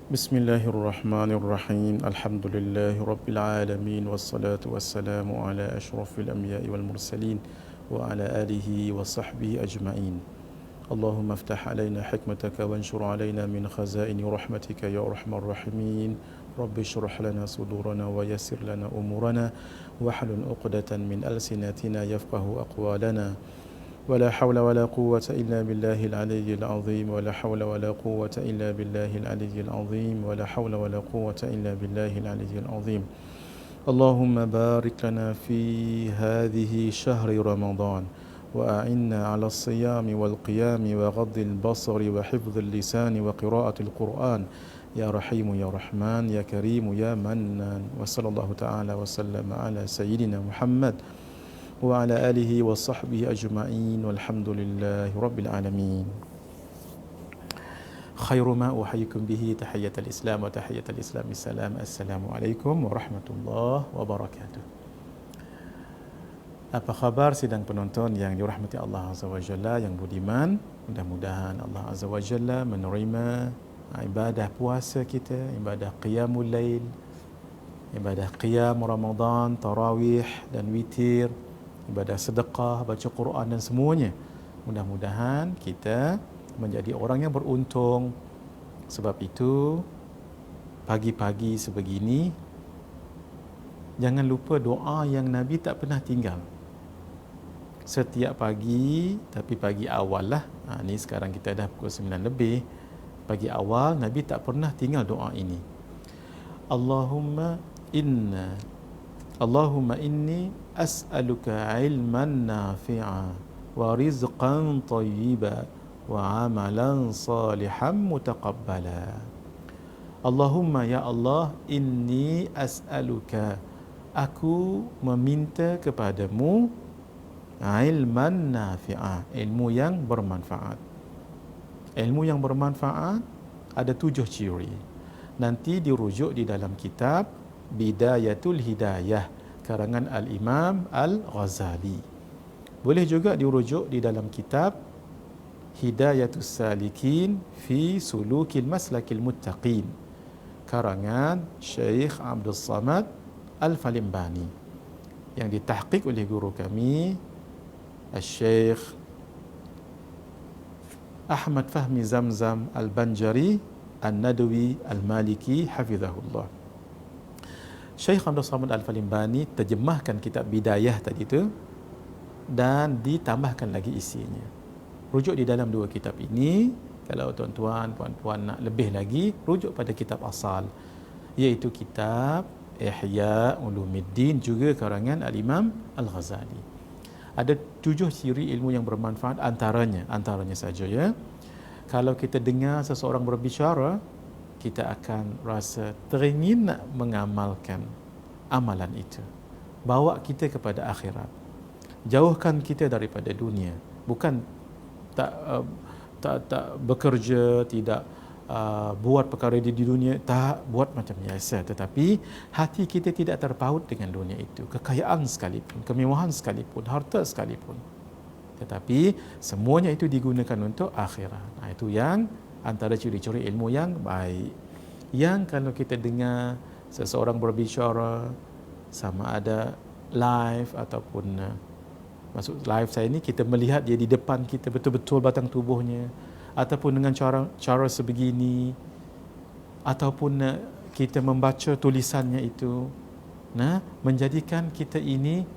Bismillahirrahmanirrahim. Alhamdulillahi rabbil alamin wassalatu wassalamu ala asyrafil anbiya'i wal mursalin wa ala alihi wa sahbihi ajma'in. Allahumma aftah alaina hikmataka wanshur alaina min khazaini rahmatika ya arhamar rahimin. Rabbi shrah lana sudurana wa yassir lana umurana wahlul 'uqdatan min alsinatina yafqahu aqwalana. ولا حول ولا قوة إلا بالله العلي العظيم ولا حول ولا قوة إلا بالله العلي العظيم ولا حول ولا قوة إلا بالله العلي العظيم اللهم بارك لنا في هذه شهر رمضان وأعنا على الصيام والقيام وغض البصر وحفظ اللسان وقراءة القرآن يا رحيم يا رحمن يا كريم يا منان وصلى الله تعالى وسلم على سيدنا محمد وعلى آله وصحبه أجمعين والحمد لله رب العالمين. خير ما أحييكم به تحية الإسلام وتحية الإسلام السلام. السلام عليكم ورحمة الله وبركاته. Apa khabar sidang penonton yang dirahmati Allah Azza wa Jalla, yang budiman? Mudah-mudahan Allah Azza wa Jalla menerima ibadah puasa kita, ibadah qiyamul lail, ibadah qiyam Ramadan, tarawih dan witir, ibadah sedekah, baca Quran dan semuanya. Mudah-mudahan kita menjadi orang yang beruntung. Sebab itu, pagi-pagi sebegini, jangan lupa doa yang Nabi tak pernah tinggal. Setiap pagi, tapi pagi awal lah. Ni sekarang kita dah pukul 9 lebih. Pagi awal, Nabi tak pernah tinggal doa ini. Allahumma inni as'aluka ilman nafi'a wa rizqan tayyiba wa amalan salihan mutaqabbala. Allahumma ya Allah, inni as'aluka, aku meminta kepadamu ilman nafi'a, ilmu yang bermanfaat. Ilmu yang bermanfaat ada 7 ciri. Nanti dirujuk di dalam kitab Bidayatul Hidayah karangan Al-Imam Al-Ghazali. Boleh juga dirujuk di dalam kitab Hidayatus Salikin fi Sulukil Maslakil Muttaqin karangan Syekh Abdul Samad Al-Falimbani yang ditahqiq oleh guru kami Syekh Ahmad Fahmi Zamzam Al-Banjari An-Nadwi Al-Maliki hafizahullah. Syekh Abdul Samad Al-Falimbani terjemahkan kitab Bidayah tadi tu dan ditambahkan lagi isinya. Rujuk di dalam 2 kitab ini, kalau tuan-tuan, puan-puan nak lebih lagi, rujuk pada kitab asal, iaitu kitab Ihya Ulumuddin juga karangan Al-Imam Al-Ghazali. Ada 7 ciri ilmu yang bermanfaat, antaranya saja ya. Kalau kita dengar seseorang berbicara, kita akan rasa teringin nak mengamalkan amalan itu. Bawa kita kepada akhirat. Jauhkan kita daripada dunia. Bukan tak bekerja, tidak buat perkara di dunia, tak buat macam biasa, tetapi hati kita tidak terpaut dengan dunia itu. Kekayaan sekalipun, kemewahan sekalipun, harta sekalipun. Tetapi semuanya itu digunakan untuk akhirat. Itu yang antara ciri-ciri ilmu yang baik, yang kalau kita dengar seseorang berbicara, sama ada live ataupun maksud live saya ni, kita melihat dia di depan kita betul-betul batang tubuhnya, ataupun dengan cara sebegini, ataupun kita membaca tulisannya itu, menjadikan kita ini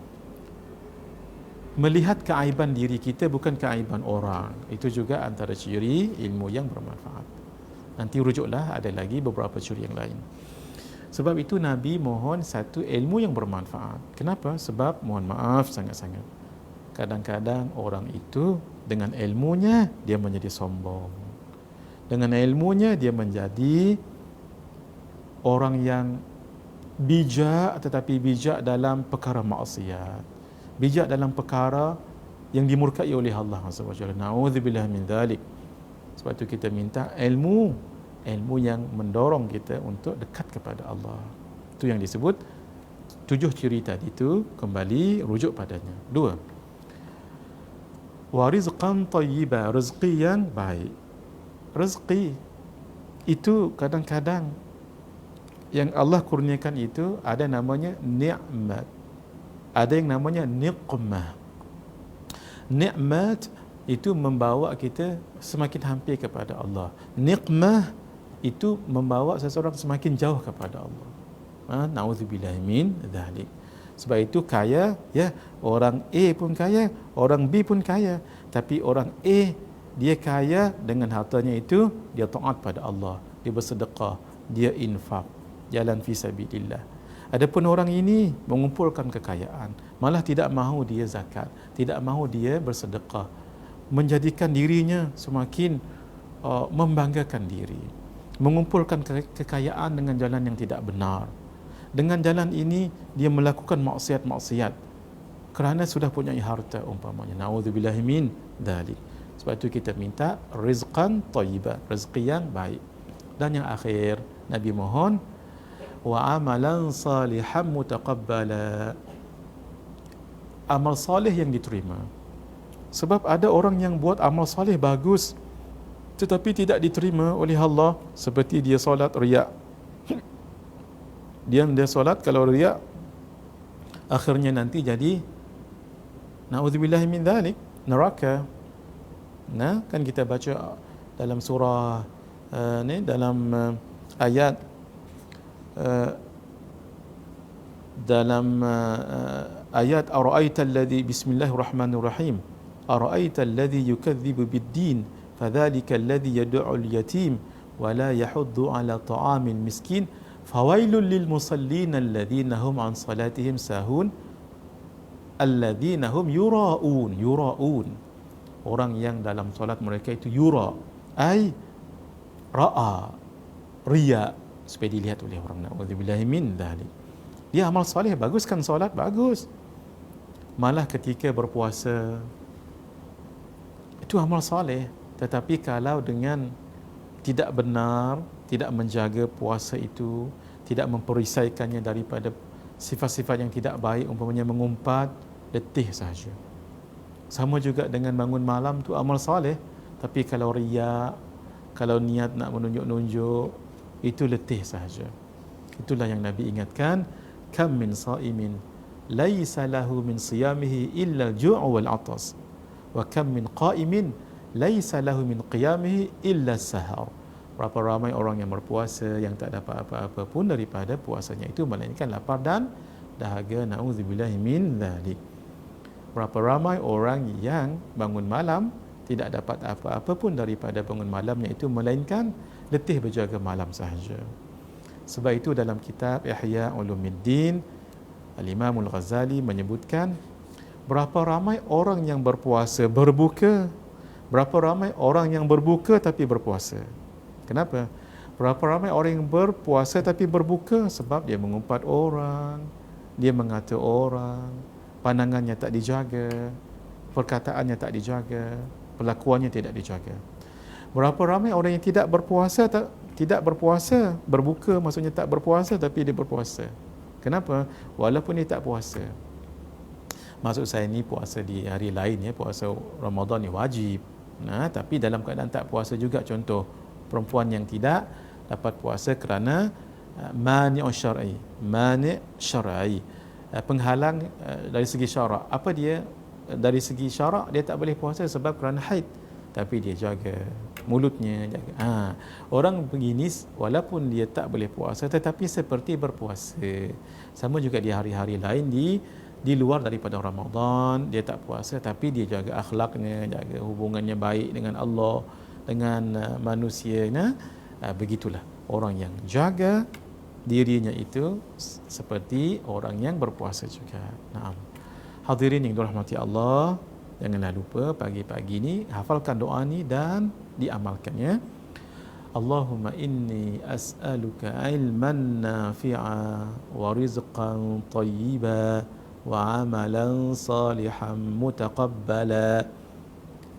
melihat keaiban diri kita, bukan keaiban orang. Itu juga antara ciri ilmu yang bermanfaat. Nanti rujuklah, ada lagi beberapa ciri yang lain. Sebab itu Nabi mohon satu ilmu yang bermanfaat. Kenapa? Sebab mohon maaf sangat-sangat, kadang-kadang orang itu dengan ilmunya dia menjadi sombong. Dengan ilmunya dia menjadi orang yang bijak, tetapi bijak dalam perkara maksiat, bijak dalam perkara yang dimurkai oleh Allah Azza wa Jalla. Na'udzubillah min dzalik. Sebab itu kita minta ilmu yang mendorong kita untuk dekat kepada Allah. Itu yang disebut 7 ciri tadi itu, kembali rujuk padanya. 2. Wa rizqan tayyiba, rezeki yang baik. Rezeki Itu kadang-kadang yang Allah kurniakan itu ada namanya ni'mat, ada yang namanya niqmah. Nikmat itu membawa kita semakin hampir kepada Allah. Niqmah itu membawa seseorang semakin jauh kepada Allah. Na'udzubillah min dzalik. Sebab itu kaya, ya, orang A pun kaya, orang B pun kaya, tapi orang A dia kaya dengan hartanya itu, dia taat pada Allah, dia bersedekah, dia infak jalan fi sabilillah. Adapun orang ini mengumpulkan kekayaan, malah tidak mahu dia zakat, tidak mahu dia bersedekah, menjadikan dirinya semakin membanggakan diri, mengumpulkan kekayaan dengan jalan yang tidak benar. Dengan jalan ini dia melakukan maksiat-maksiat kerana sudah punya harta umpamanya. Na'udzubillahi min dzalik. Sebab itu kita minta rizqan thayyiban, rezeki yang baik. Dan yang akhir, Nabi mohon wa amalan salihan mutaqabbala, amal salih yang diterima. Sebab ada orang yang buat amal salih bagus tetapi tidak diterima oleh Allah, seperti dia solat riak. Dia solat kalau riak, akhirnya nanti jadi na'udzubillahi min dzalik, neraka. Nah, kan kita baca dalam surah dalam ayat ayat ara'aita alladhi, bismillahirrahmanirrahim, ara'aita alladhi yukadzibu bid-din fadzalika alladhi yad'ul yatim wa la yahuddu ala ta'amil miskin fawailul lil musallin alladhina hum an salatihim sahun alladhina hum yura'un. Orang yang dalam solat mereka itu yura, ai ra'a, riya, supaya dilihat oleh orang. Na'udzubillahi min dzalik. Dia amal soleh, baguskan solat, bagus. Malah ketika berpuasa itu amal soleh, tetapi kalau dengan tidak benar, tidak menjaga puasa itu, tidak memperisaikannya daripada sifat-sifat yang tidak baik, umpamanya mengumpat, letih sahaja. Sama juga dengan bangun malam tu amal soleh, tapi kalau riya, kalau niat nak menunjuk-nunjuk, itu letih sahaja. Itulah yang Nabi ingatkan, kam min sa'imin laisa lahu min siyamihi illa al-ju' wal 'atas wa kam min qa'imin laisa lahu min qiyamihi illa as-sahar. Berapa ramai orang yang berpuasa yang tak dapat apa-apa pun daripada puasanya itu melainkan lapar dan dahaga. Na'udzubillahi min dzalik. Berapa ramai orang yang bangun malam tidak dapat apa-apa pun daripada bangun malamnya itu melainkan letih berjaga malam sahaja. Sebab itu dalam kitab Ihya Ulumuddin, Al-Imam Al-Ghazali menyebutkan berapa ramai orang yang berpuasa berbuka, berapa ramai orang yang berbuka tapi berpuasa. Kenapa? Berapa ramai orang yang berpuasa tapi berbuka sebab dia mengumpat orang, dia mengata orang, pandangannya tak dijaga, perkataannya tak dijaga, perlakuannya tidak dijaga. Berapa ramai orang yang tidak berpuasa, berbuka maksudnya tak berpuasa tapi dia berpuasa. Kenapa? Walaupun dia tak puasa. Maksud saya ni puasa di hari lain, ya, puasa Ramadan ni wajib. Nah, tapi dalam keadaan tak puasa juga, contoh perempuan yang tidak dapat puasa kerana mani' syar'i, penghalang dari segi syarak. Apa dia? Dari segi syarak dia tak boleh puasa sebab kerana haid, tapi dia jaga mulutnya, jaga. Orang begini walaupun dia tak boleh puasa tetapi seperti berpuasa. Sama juga di hari-hari lain di luar daripada Ramadan, dia tak puasa tapi dia jaga akhlaknya, jaga hubungannya baik dengan Allah, dengan manusianya. Begitulah orang yang jaga dirinya itu seperti orang yang berpuasa juga. Naam. Hadirin yang dirahmati Allah, janganlah lupa pagi-pagi ni hafalkan doa ni dan diamalkannya. Allahumma inni as'aluka ilman nafi'a wa rizqan thayyiba wa amalan salihan mutaqabbala.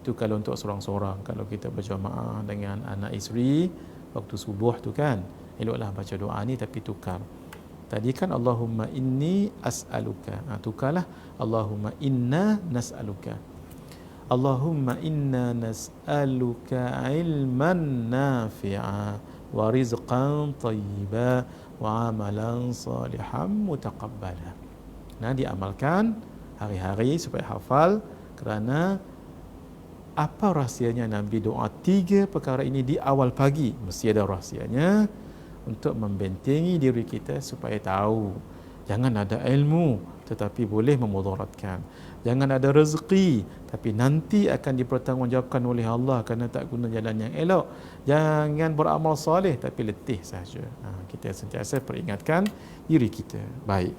Itu kalau untuk seorang-seorang. Kalau kita berjamaah dengan anak isteri waktu subuh tu kan, eloklah baca doa ni tapi tukar. Tadi kan Allahumma inni as'aluka, tukarlah Allahumma inna nas'aluka. Allahumma inna nas'aluka ilman nafi'a wa rizqan thayyiba wa amalan salihan mutaqabbala. Nah, diamalkan hari-hari supaya hafal, kerana apa rahsianya Nabi doa 3 perkara ini di awal pagi? Mesti ada rahsianya untuk membentengi diri kita supaya tahu. Jangan ada ilmu tetapi boleh memudaratkan. Jangan ada rezeki tapi nanti akan dipertanggungjawabkan oleh Allah kerana tak guna jalan yang elok. Jangan beramal soleh tapi letih sahaja. Kita sentiasa peringatkan diri kita. Baik.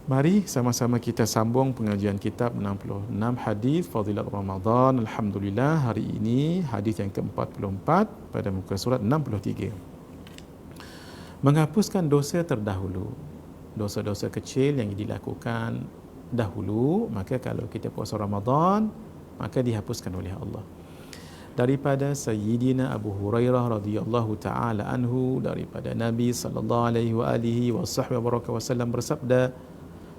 Mari sama-sama kita sambung pengajian kitab 66 hadis Fadilat Ramadan. Alhamdulillah, hari ini hadis yang ke-44 pada muka surat 63. Menghapuskan dosa terdahulu. Dosa-dosa kecil yang dilakukan dahulu, maka kalau kita puasa Ramadan, maka dihapuskan oleh Allah. Daripada Sayyidina Abu Hurairah radhiyallahu taala anhu, daripada Nabi sallallahu alaihi wasallam bersabda,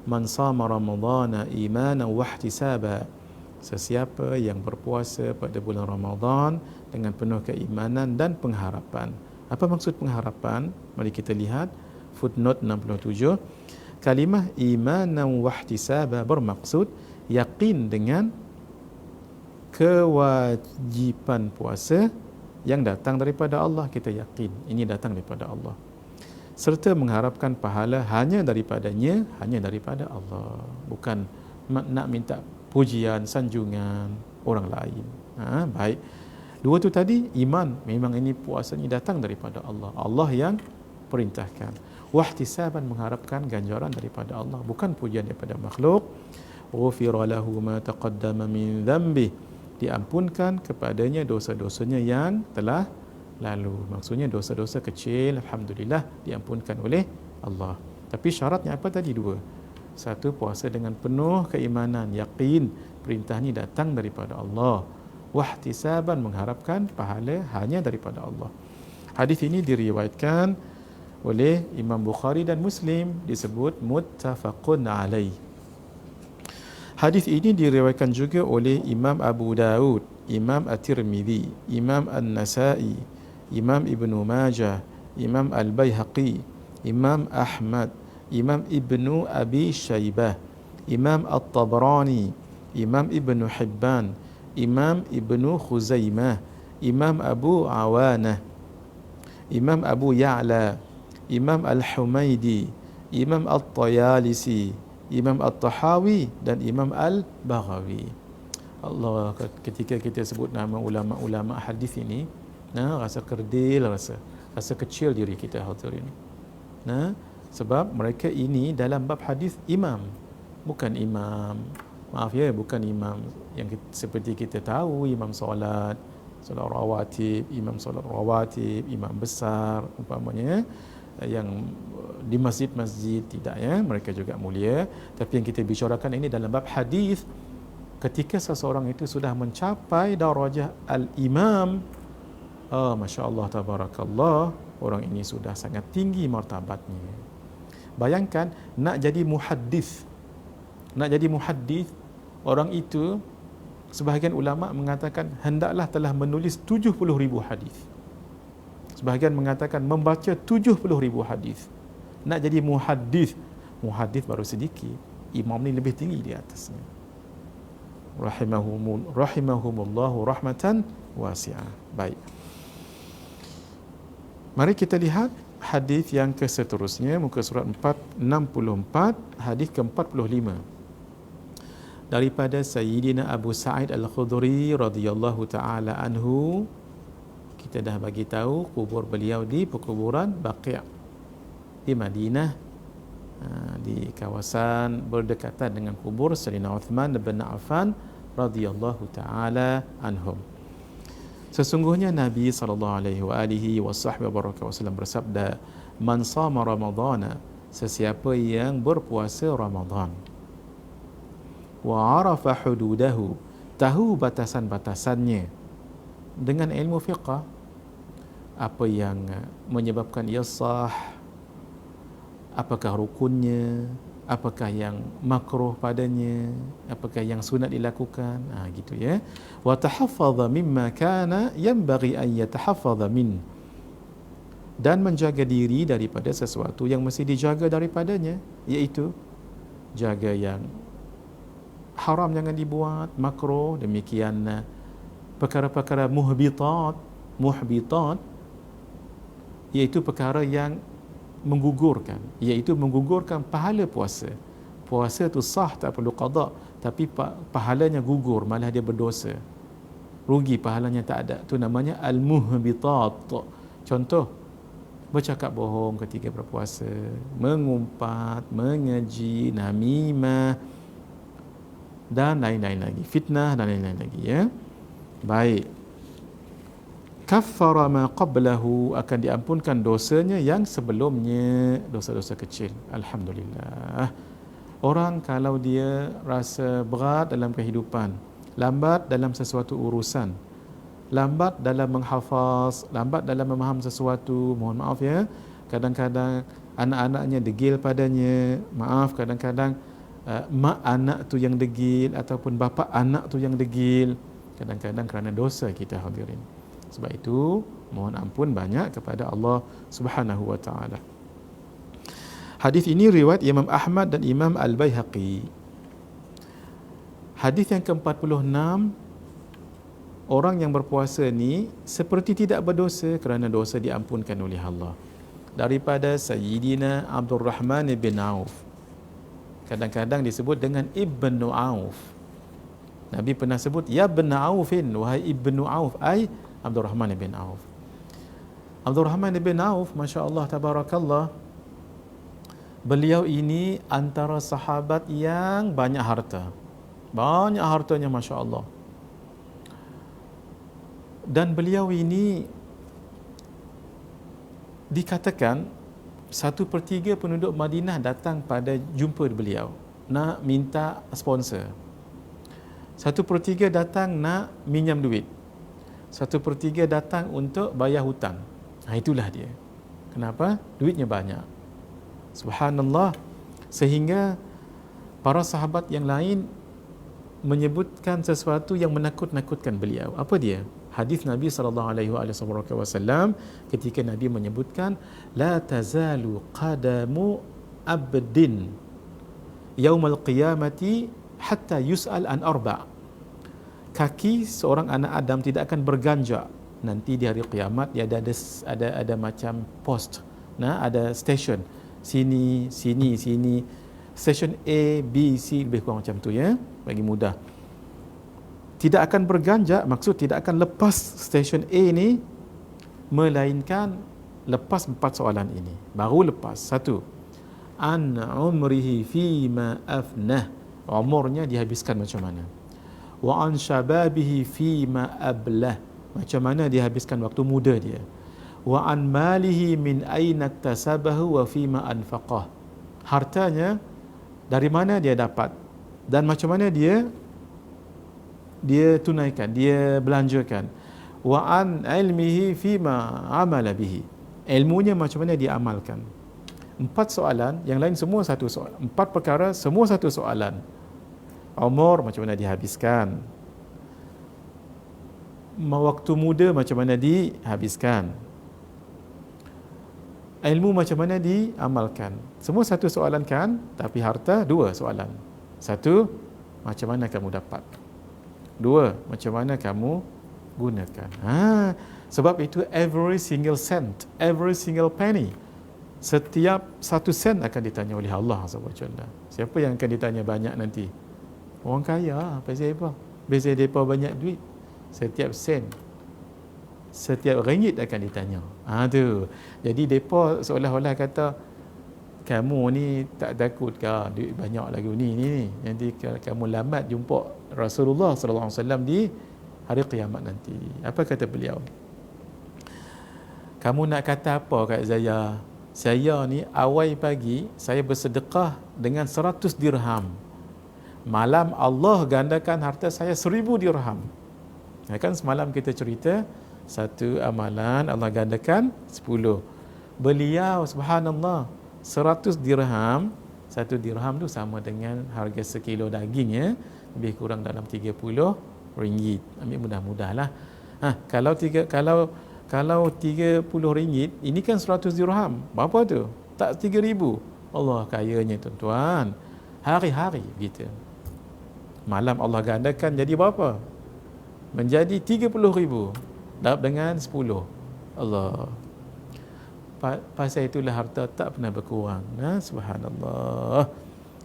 "Man shama Ramadhana imanan wa ihtisaba." Sesiapa yang berpuasa pada bulan Ramadan dengan penuh keimanan dan pengharapan. Apa maksud pengharapan? Mari kita lihat footnote 67. Kalimah imanan wa ihtisaba bermaksud yakin dengan kewajipan puasa yang datang daripada Allah. Kita yakin ini datang daripada Allah, serta mengharapkan pahala hanya daripadanya, hanya daripada Allah, bukan nak minta pujian, sanjungan orang lain. Baik. Dua tu tadi, iman, memang ini puasa ini datang daripada Allah, Allah yang perintahkan. Wahtisaban, mengharapkan ganjaran daripada Allah, bukan pujian daripada makhluk. Ghufira lahu ma taqaddama min dhanbi, diampunkan kepadanya dosa-dosanya yang telah lalu. Maksudnya dosa-dosa kecil, alhamdulillah, diampunkan oleh Allah. Tapi syaratnya apa tadi? 2. 1, puasa dengan penuh keimanan, yakin perintah ni datang daripada Allah. Wahtisaban, mengharapkan pahala hanya daripada Allah. Hadis ini diriwayatkan oleh Imam Bukhari dan Muslim, disebut muttafaqun alaih. Hadis ini diriwayatkan juga oleh Imam Abu Daud, Imam At-Tirmidzi, Imam An-Nasa'i, Imam Ibnu Majah, Imam Al-Baihaqi, Imam Ahmad, Imam Ibnu Abi Shaybah, Imam At-Tabrani, Imam Ibnu Hibban, Imam Ibnu Khuzaimah, Imam Abu Awanah, Imam Abu Ya'la, Imam Al-Humaidi, Imam At-Tayalisi, Imam At-Tahawi dan Imam Al-Baghawi. Allah, ketika kita sebut nama ulama-ulama hadis ini, rasa kerdil, rasa kecil diri kita hadirin. Sebab mereka ini dalam bab hadis imam, bukan imam, bukan imam yang seperti kita tahu, imam solat rawatib, imam besar umpamanya, yang di masjid-masjid, tidak ya, mereka juga mulia. Tapi yang kita bicarakan ini dalam bab hadis, ketika seseorang itu sudah mencapai darajah al-imam, Masya Allah, tabarakallah, orang ini sudah sangat tinggi martabatnya. Bayangkan nak jadi muhaddis, orang itu, sebahagian ulama mengatakan hendaklah telah menulis 70,000 hadis. Sebahagian mengatakan membaca 70,000 hadis. Nak jadi muhaddis baru sedikit, imam ni lebih tinggi di atasnya. Rahimahumullahu rahmatan wasi'ah. Baik. Mari kita lihat hadis yang seterusnya, muka surat 464, hadis ke-45. Daripada Sayyidina Abu Sa'id Al-Khudri radhiyallahu taala anhu, kita dah bagi tahu kubur beliau di perkuburan Baqi' di Madinah, di kawasan berdekatan dengan kubur Sayyidina Uthman bin Affan radhiyallahu taala anhum. Sesungguhnya Nabi SAW bersabda, "Man shama Ramadhana," sesiapa yang berpuasa Ramadan, "wa arafa hududahu," tahu batasan-batasannya dengan ilmu fiqh, apa yang menyebabkan ia sah, apakah rukunnya, apakah yang makruh padanya, apakah yang sunat dilakukan, gitu ya. Wa tahaffadha mimma kana yanbaghi an yatahaffadha min, dan menjaga diri daripada sesuatu yang mesti dijaga daripadanya, iaitu jaga yang haram jangan dibuat, makruh, demikian perkara-perkara muhbitat, iaitu perkara yang menggugurkan, iaitu menggugurkan pahala puasa. Puasa tu sah, tak perlu qada, tapi pahalanya gugur, malah dia berdosa, rugi, pahalanya tak ada. Tu namanya al-muhbitat. Contoh, bercakap bohong ketika berpuasa, mengumpat, mengeji, namimah dan lain-lain lagi, fitnah dan lain-lain lagi, ya. Baik. Kaffara ma qablahu, akan diampunkan dosanya yang sebelumnya, dosa-dosa kecil. Alhamdulillah. Orang kalau dia rasa berat dalam kehidupan, lambat dalam sesuatu urusan, lambat dalam menghafaz, lambat dalam memaham sesuatu, mohon maaf ya, kadang-kadang anak-anaknya degil padanya, maaf, kadang-kadang mak anak tu yang degil ataupun bapa anak tu yang degil, kadang-kadang kerana dosa kita, hadirin. Sebab itu mohon ampun banyak kepada Allah Subhanahu wa taala. Hadis ini riwayat Imam Ahmad dan Imam Al-Baihaqi. Hadis yang ke-46, orang yang berpuasa ni seperti tidak berdosa kerana dosa diampunkan oleh Allah. Daripada Sayyidina Abdul Rahman bin Auf. Kadang-kadang disebut dengan Ibnu Auf. Nabi pernah sebut, ya Ibn Aufin, wahai Ibnu Auf, ai Abdul Rahman bin Auf. Abdul Rahman bin Auf, Masya Allah, Tabarakallah, beliau ini antara sahabat yang banyak harta. Banyak hartanya, Masya Allah. Dan beliau ini dikatakan 1/3 penduduk Madinah datang pada jumpa beliau, nak minta sponsor. 1/3 datang nak minjam duit. 1/3 datang untuk bayar hutang. Itulah dia. Kenapa? Duitnya banyak. Subhanallah. Sehingga para sahabat yang lain menyebutkan sesuatu yang menakut-nakutkan beliau. Apa dia? Hadis Nabi SAW ketika Nabi menyebutkan, la tazalu qadamu abdin yaumal qiyamati hatta yus'al an arba'. Kaki seorang anak Adam tidak akan berganjak nanti di hari kiamat. Dia ada macam post, ada station, sini, station A, B, C, lebih kurang macam tu, ya, bagi mudah. Tidak akan berganjak, maksud tidak akan lepas station A ni, melainkan lepas 4 soalan ini. Baru lepas. 1, an umrihi fima afnah, umurnya dihabiskan macam mana. Wa an syababihi fima ablah, macam mana dihabiskan waktu muda dia. Wa an malihi min aina iktasabahu wa fima anfaqah, hartanya dari mana dia dapat dan macam mana dia tunaikan, dia belanjakan. Wa an ilmihi fima amala bihi, ilmunya macam mana dia amalkan. 4 soalan, yang lain semua 1 soalan. 4 perkara, semua 1 soalan. Umur macam mana dihabiskan, waktu muda macam mana dihabiskan, ilmu macam mana diamalkan. Semua 1 soalan kan, tapi harta 2 soalan. 1, macam mana kamu dapat. 2, macam mana kamu gunakan. Sebab itu every single cent, every single penny, setiap 1 sen akan ditanya oleh Allah SWT. Siapa yang akan ditanya banyak nanti? Orang kaya, pasal apa? Biasa mereka banyak duit. Setiap sen, setiap ringgit akan ditanya. Tu. Jadi mereka seolah-olah kata, kamu ni tak takut ke duit banyak lagu ni. Nanti kamu lambat jumpa Rasulullah SAW di hari kiamat nanti. Apa kata beliau? Kamu nak kata apa kat saya? Saya ni awal pagi saya bersedekah dengan 100 dirham. Malam Allah gandakan harta saya 1000 dirham. Kan semalam kita cerita, 1 amalan Allah gandakan 10. Beliau subhanallah 100 dirham, 1 dirham tu sama dengan harga sekilo daging, ya, lebih kurang dalam 30 ringgit. Ambil mudah-mudahlah. Kalau Kalau RM30, ini kan 100 dirham. Berapa tu? Tak 3,000. Allah kayanya tuan-tuan. Hari-hari gitu. Malam Allah gandakan jadi berapa? Menjadi 30,000. Dapat dengan 10. Allah. Pasal itulah harta tak pernah berkurang. Subhanallah.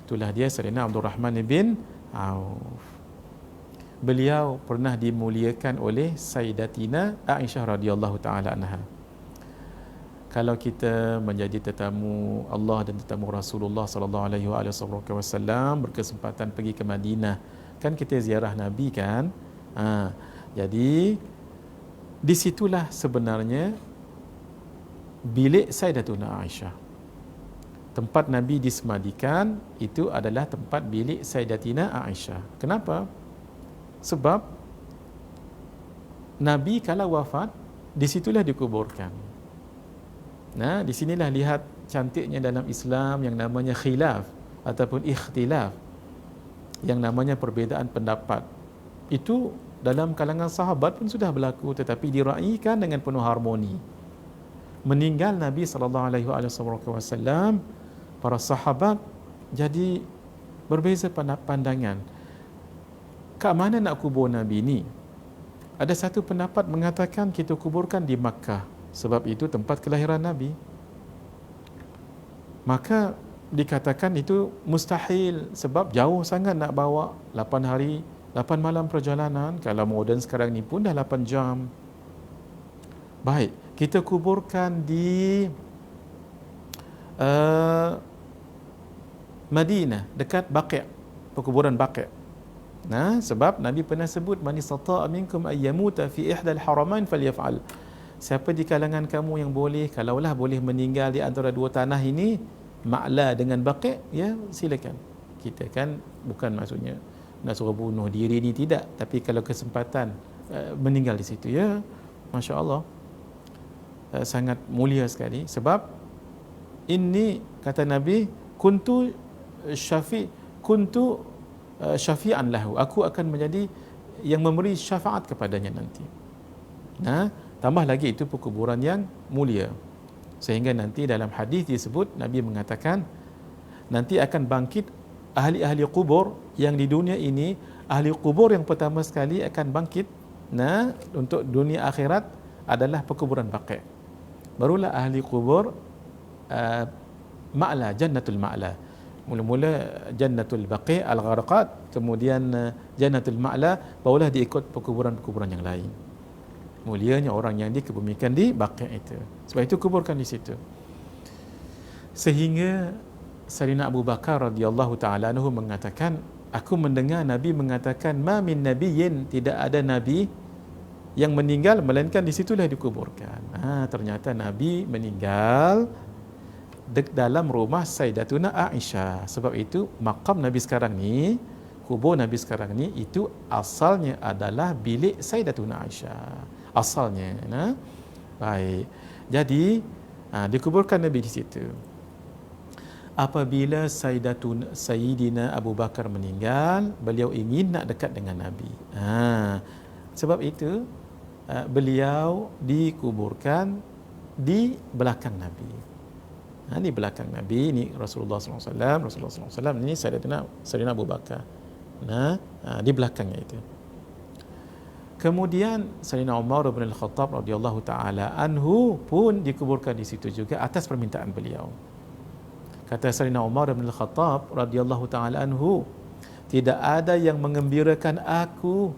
Itulah dia Sayyidina Abdul Rahman bin Auf. Beliau pernah dimuliakan oleh Sayyidatina Aisyah radhiyallahu taala anha. Kalau kita menjadi tetamu Allah dan tetamu Rasulullah sallallahu alaihi wasallam berkesempatan pergi ke Madinah, kan kita ziarah Nabi kan? Jadi di situlah sebenarnya bilik Sayyidatuna Aisyah. Tempat Nabi disemadikan itu adalah tempat bilik Sayyidatina Aisyah. Kenapa? Sebab Nabi kalau wafat, di situlah dikuburkan. Nah, di sinilah lihat cantiknya dalam Islam yang namanya khilaf ataupun ikhtilaf, yang namanya perbezaan pendapat. Itu dalam kalangan sahabat pun sudah berlaku, tetapi diraikan dengan penuh harmoni. Meninggal Nabi SAW, para sahabat jadi berbeza pandangan. Kat mana nak kubur Nabi ni? Ada satu pendapat mengatakan kita kuburkan di Makkah, sebab itu tempat kelahiran Nabi. Maka dikatakan itu mustahil, sebab jauh sangat nak bawa 8 hari 8 malam perjalanan. Kalau moden sekarang ni pun dah 8 jam. Baik, kita kuburkan di Madinah, dekat Baqi', perkuburan Baqi'. Nah, sebab Nabi pernah sebut man istata'a minkum ayyamuta fi ihdal haramain falyaf'al. Siapa di kalangan kamu yang boleh, kalaulah boleh meninggal di antara dua tanah ini, Ma'la dengan Baqi', ya silakan. Kita kan bukan maksudnya nak suruh bunuh diri ni, tidak, tapi kalau kesempatan meninggal di situ, ya masya-Allah, sangat mulia sekali. Sebab ini kata Nabi, kuntu syafi'an lahu, aku akan menjadi yang memberi syafaat kepadanya nanti. Nah, tambah lagi itu perkuburan yang mulia, sehingga nanti dalam hadis disebut Nabi mengatakan nanti akan bangkit ahli-ahli kubur yang di dunia ini. Ahli kubur yang pertama sekali akan bangkit, nah, untuk dunia akhirat adalah perkuburan Baqi'. Barulah ahli kubur Ma'la, Jannatul Ma'la. Mula-mula Jannatul Baqi' Al-Gharqad, kemudian Jannatul Ma'la, barulah diikut perkuburan-perkuburan yang lain. Mulianya orang yang dikebumikan di Baqi' itu. Sebab itu kuburkan di situ. Sehingga Sayyidina Abu Bakar radhiyallahu taala anhu mengatakan, aku mendengar Nabi mengatakan, ma min nabiyyin, tidak ada nabi yang meninggal melainkan di situlah dikuburkan. Ternyata Nabi meninggal dalam rumah Sayyidatuna Aisyah. Sebab itu makam Nabi sekarang ni, kubur Nabi sekarang ni, itu asalnya adalah bilik Sayyidatuna Aisyah. Asalnya. Baik. Jadi dikuburkan Nabi di situ. Apabila Sayyidina Abu Bakar meninggal, beliau ingin nak dekat dengan Nabi. Sebab itu beliau dikuburkan di belakang Nabi. Di belakang Nabi ni Rasulullah SAW, ini Sayyidina Abu Bakar. Di belakangnya itu. Kemudian Sayyidina Umar bin Al-Khattab radhiyallahu taala anhu pun dikuburkan di situ juga atas permintaan beliau. Kata Sayyidina Umar bin Al-Khattab radhiyallahu taala anhu, tidak ada yang mengembirakan aku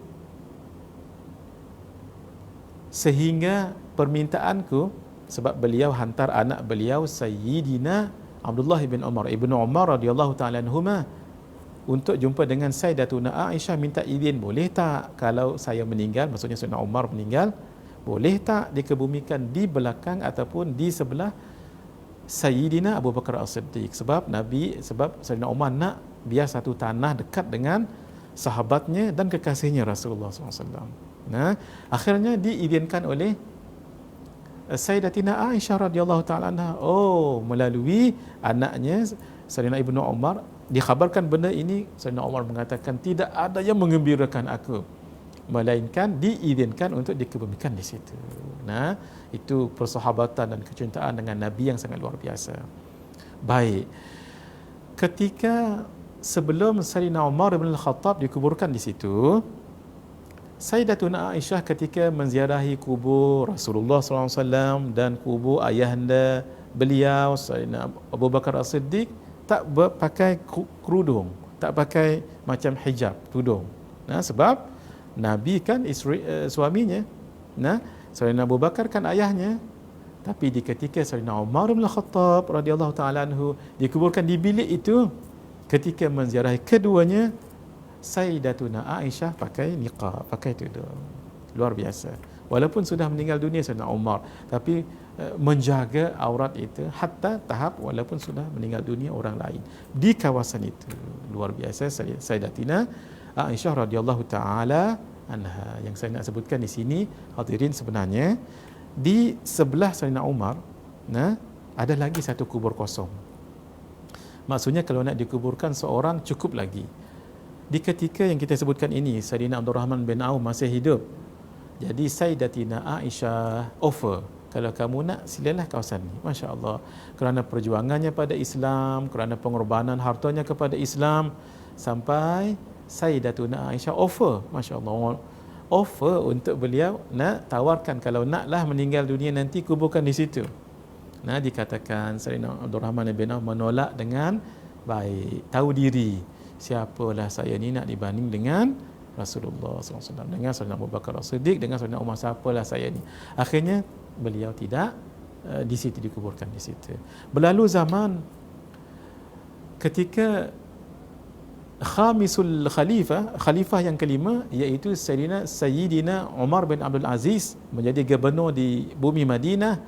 sehingga permintaanku, sebab beliau hantar anak beliau Sayyidina Abdullah bin Umar, Ibnu Umar radhiyallahu taala anhuma, untuk jumpa dengan Sayyidatuna Aisyah, minta izin, boleh tak kalau saya meninggal, maksudnya Sayyidina Umar meninggal, boleh tak dikebumikan di belakang ataupun di sebelah Sayyidina Abu Bakar As-Siddiq. Sebab Sayyidina Umar nak biar satu tanah dekat dengan sahabatnya dan kekasihnya Rasulullah SAW. Akhirnya diizinkan oleh Sayyidatina Aisyah radhiyallahu taala anha. Melalui anaknya Sayyidina Ibnu Umar dikhabarkan benda ini. Sayyidina Umar mengatakan, tidak ada yang mengembirakan aku melainkan diizinkan untuk dikebumikan di situ. Nah, itu persahabatan dan kecintaan dengan Nabi yang sangat luar biasa. Baik. Ketika sebelum Sayyidina Umar bin Al-Khattab dikuburkan di situ, Sayyidatuna Aisyah ketika menziarahi kubur Rasulullah SAW dan kubur ayahanda beliau Sayyidina Abu Bakar As-Siddiq, tak pakai kerudung, tak pakai macam hijab, tudung. Nah, sebab Nabi kan suaminya. Nah, Sayyidina Abu Bakar kan ayahnya. Tapi di ketika Sayyidina Umar bin Khattab radhiyallahu taala anhu dikuburkan di bilik itu, ketika menziarahi keduanya, Sayyidatuna Aisyah pakai niqab, pakai tudung. Luar biasa. Walaupun sudah meninggal dunia Sayyidina Umar, tapi menjaga aurat itu hatta tahap walaupun sudah meninggal dunia orang lain di kawasan itu. Luar biasa Sayyidatina Aisyah radhiyallahu taala anha. Yang saya nak sebutkan di sini, hadirin, sebenarnya di sebelah Sayyidina Umar, nah, ada lagi satu kubur kosong. Maksudnya kalau nak dikuburkan seorang cukup lagi. Di ketika yang kita sebutkan ini, Sayyidina Abdul Rahman bin Auf masih hidup. Jadi Sayyidatina Aisyah offer, kalau kamu nak, silalah kawasan ni. Masya Allah. Kerana perjuangannya pada Islam, kerana pengorbanan hartanya kepada Islam, sampai Sayyidatuna Aisyah offer, Masya Allah, offer untuk beliau nak tawarkan, kalau naklah meninggal dunia nanti kuburkan di situ. Nah, dikatakan Sayyidina Abdul Rahman bin Auf menolak dengan baik, tahu diri, siapalah saya ni nak dibanding dengan Rasulullah SAW, dengan Sayyidina Abu Bakar As-Siddiq, dengan Sayyidina Umar, siapalah saya ni. Akhirnya beliau tidak di situ, dikuburkan di situ. Berlalu zaman, ketika Khamisul Khalifah yang kelima, iaitu Sayyidina Umar bin Abdul Aziz menjadi gubernur di bumi Madinah.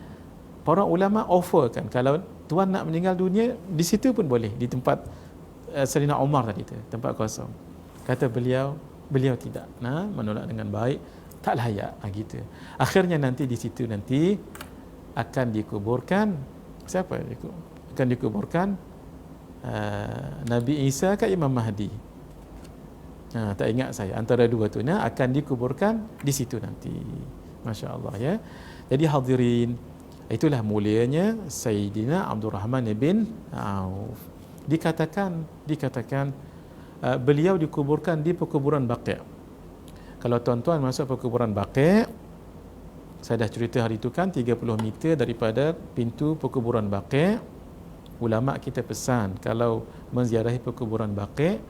Para ulama offerkan, kalau tuan nak meninggal dunia, di situ pun boleh, di tempat Sayyidina Umar tadi tu, tempat kosong. Kata beliau tidak, menolak dengan baik, tak layak gitu. Akhirnya nanti di situ nanti akan dikuburkan siapa? Akan dikuburkan Nabi Isa ke Imam Mahdi. Tak ingat saya, antara dua tu akan dikuburkan di situ nanti. Masya Allah ya. Jadi hadirin, itulah mulianya Sayyidina Abdul Rahman bin Auf. Dikatakan beliau dikuburkan di pekuburan Baqi'. Kalau tuan-tuan masuk pekuburan Baqi', saya dah cerita hari itu kan, 30 meter daripada pintu pekuburan Baqi'. Ulama kita pesan, kalau menziarahi pekuburan Baqi',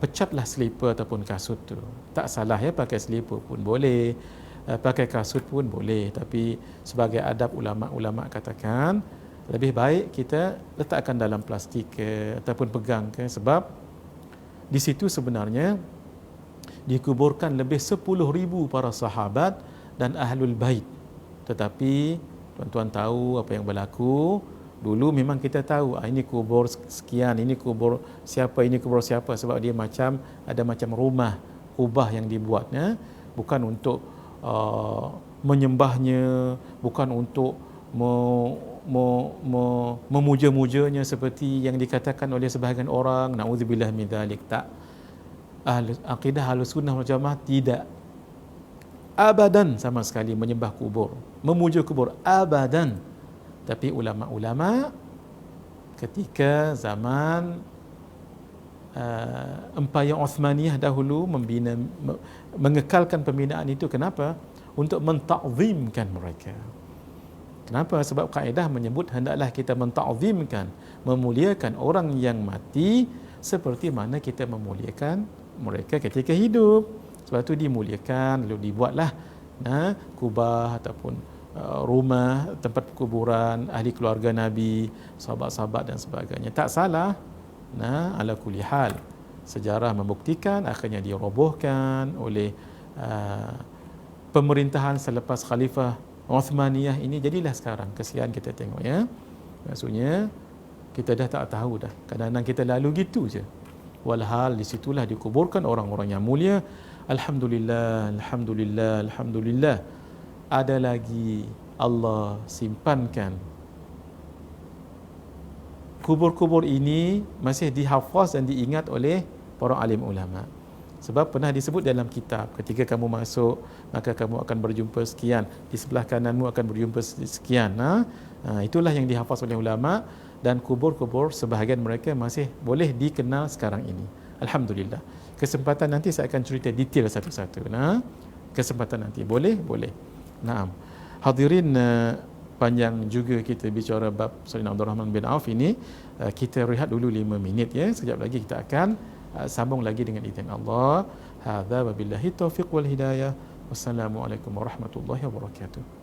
pecatlah selipar ataupun kasut tu. Tak salah ya, pakai selipar pun boleh, pakai kasut pun boleh, tapi sebagai adab ulama katakan lebih baik kita letakkan dalam plastik ataupun pegang sebab di situ sebenarnya dikuburkan lebih 10,000 para sahabat dan ahlul bait. Tetapi tuan-tuan tahu apa yang berlaku. Dulu memang kita tahu ini kubur sekian, ini kubur siapa, ini kubur siapa, sebab dia macam ada macam rumah kubah yang dibuatnya, bukan untuk menyembahnya, bukan untuk memuja-mujanya seperti yang dikatakan oleh sebahagian orang. Na'udzubillah min dzalik. Tak. Akidah Ahlus Sunnah wal Jamaah tidak abadan sama sekali menyembah kubur, memuja kubur, abadan. Tapi ulama-ulama ketika zaman Empayar Uthmaniyah dahulu mengekalkan pembinaan itu. Kenapa? Untuk mentakzimkan mereka. Kenapa? Sebab kaedah menyebut hendaklah kita mentakzimkan, memuliakan orang yang mati seperti mana kita memuliakan mereka ketika hidup. Sebab itu dimuliakan, lalu dibuatlah kubah ataupun rumah, tempat kuburan ahli keluarga Nabi, sahabat-sahabat dan sebagainya. Tak salah. Ala kulli hal, sejarah membuktikan akhirnya dirobohkan oleh pemerintahan selepas Khalifah Uthmaniyah ini. Jadilah sekarang, kesian kita tengok ya. Maksudnya kita dah tak tahu dah. Kadang-kadang kita lalu gitu je. Walhal di situlah dikuburkan orang-orang yang mulia. Alhamdulillah, alhamdulillah, alhamdulillah. Ada lagi Allah simpankan kubur-kubur ini masih dihafaz dan diingat oleh para alim ulama. Sebab pernah disebut dalam kitab, ketika kamu masuk, maka kamu akan berjumpa sekian, di sebelah kananmu akan berjumpa sekian. Itulah yang dihafaz oleh ulama, dan kubur-kubur sebahagian mereka masih boleh dikenal sekarang ini. Alhamdulillah. Kesempatan nanti saya akan cerita detail satu-satu. Kesempatan nanti. Boleh? Boleh. Naam. Hadirin, panjang juga kita bicara bab Sayyidina Abdul Rahman bin Auf ini. Kita rehat dulu 5 minit ya. Sekejap lagi kita akan sambung lagi dengan izin Allah. Hadza wabillahi taufiq wal hidayah. Wassalamualaikum warahmatullahi wabarakatuh.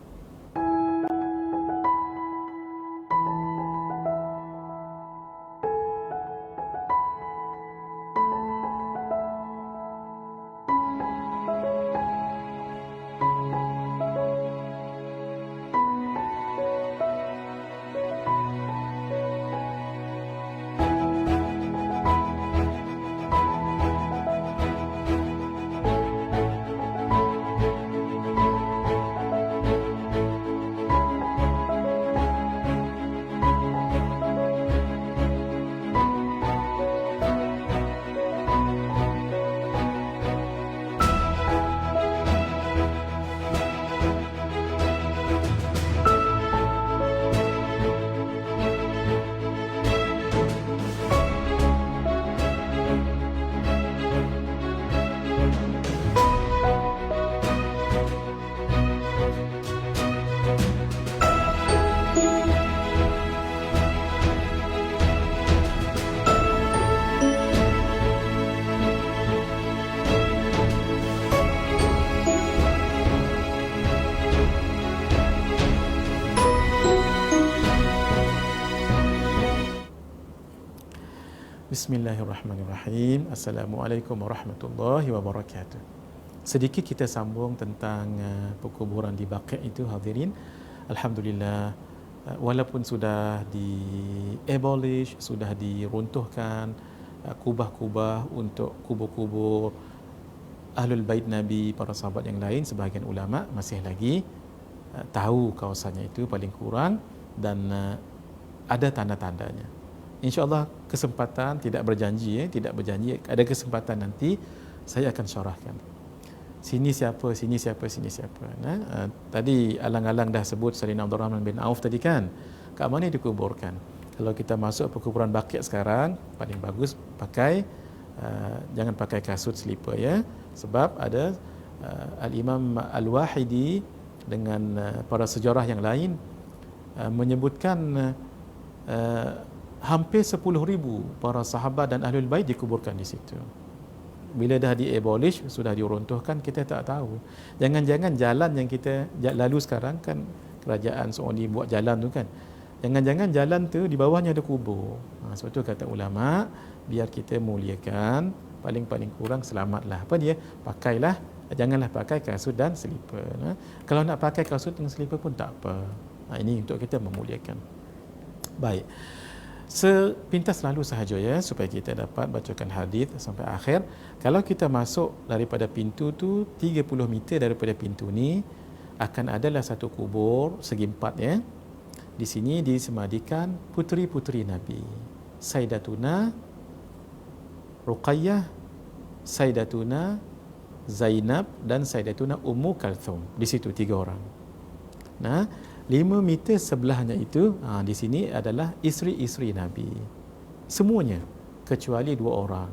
Bismillahirrahmanirrahim. Assalamualaikum warahmatullahi wabarakatuh. Sedikit kita sambung tentang perkuburan di Baqi' itu, hadirin. Alhamdulillah, walaupun sudah di-abolish, sudah diruntuhkan kubah-kubah untuk kubur-kubur Ahlul Bait Nabi, para sahabat yang lain, sebahagian ulama masih lagi tahu kawasannya itu paling kurang, dan ada tanda-tandanya. InsyaAllah kesempatan, tidak berjanji, ada kesempatan nanti saya akan syarahkan. Sini siapa, sini siapa, sini siapa. Tadi alang-alang dah sebut Sayyidina Abdul Rahman bin Auf tadi kan. Kat mana dikuburkan? Kalau kita masuk perkuburan Baqi' sekarang, paling bagus pakai, jangan pakai kasut slipper ya. Sebab ada Al-Imam Al-Wahidi dengan para sejarah yang lain menyebutkan hampir 10,000 para sahabat dan Ahlul Bait dikuburkan di situ. Bila dah di-abolish, sudah diruntuhkan, kita tak tahu. Jangan-jangan jalan yang kita lalu sekarang kan, kerajaan Saudi buat jalan tu kan, jangan-jangan jalan tu di bawahnya ada kubur. Sebab tu kata ulama, biar kita muliakan, paling-paling kurang selamatlah. Apa dia? Pakailah, janganlah pakai kasut dan selipar. Kalau nak pakai kasut dan selipar pun tak apa. Ini untuk kita memuliakan. Baik. Sepintas lalu sahaja ya, supaya kita dapat bacakan hadis sampai akhir. Kalau kita masuk daripada pintu tu, 30 meter daripada pintu ni akan adalah satu kubur segi empat ya. Di sini disemadikan puteri-puteri Nabi, Sayyidatuna Ruqayyah, Sayyidatuna Zainab dan Sayyidatuna Ummu Kalthum. Di situ 3 orang. 5 meter sebelahnya itu, di sini adalah isteri-isteri Nabi. Semuanya kecuali 2 orang.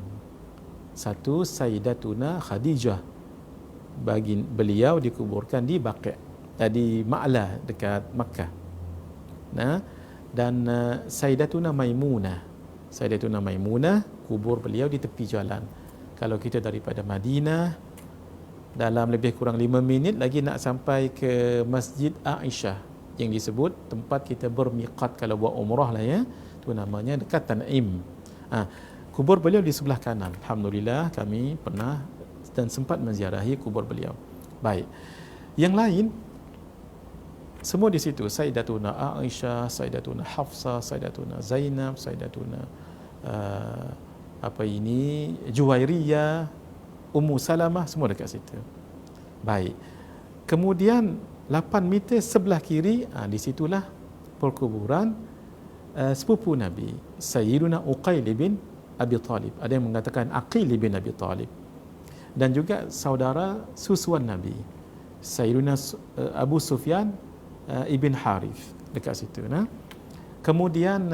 Satu Sayyidatuna Khadijah. Bagi beliau dikuburkan di Baqi', di Ma'la dekat Makkah. Dan Sayyidatuna Maimunah. Sayyidatuna Maimunah, kubur beliau di tepi jalan. Kalau kita daripada Madinah, dalam lebih kurang 5 minit lagi nak sampai ke Masjid Aisyah, yang disebut tempat kita bermiqat kalau buat umrah lah ya. Itu namanya dekat Tan'im. Kubur beliau di sebelah kanan. Alhamdulillah kami pernah dan sempat menziarahi kubur beliau. Baik. Yang lain semua di situ. Sayyidatuna Aisyah, Sayyidatuna Hafsah, Sayyidatuna Zainab, Sayyidatuna Juwairiyah, Ummu Salamah, semua dekat situ. Baik. Kemudian 8 meter sebelah kiri, di situlah perkuburan sepupu Nabi, Sayyiduna Uqail bin Abi Talib. Ada yang mengatakan Aqil bin Abi Talib. dan juga saudara susuan Nabi, Sayyidina Abu Sufyan ibn Harith dekat situ. Kemudian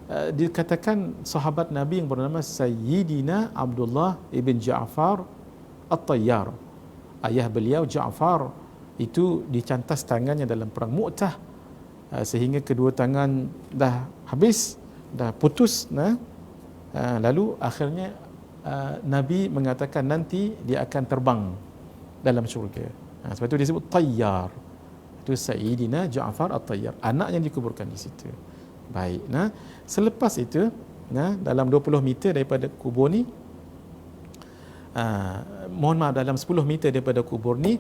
dikatakan sahabat Nabi yang bernama Sayyidina Abdullah ibn Ja'far At-Tayyar. Ayah beliau Ja'far itu dicantas tangannya dalam perang Mu'tah, sehingga kedua tangan dah habis, dah putus. Lalu akhirnya Nabi mengatakan nanti dia akan terbang dalam syurga. Sebab itu disebut Tayyar. Itu Sayyidina Ja'far At-Tayyar, anak yang dikuburkan di situ. Baik. Selepas itu, dalam 20 meter daripada kubur ni, mohon maaf, dalam 10 meter daripada kubur ni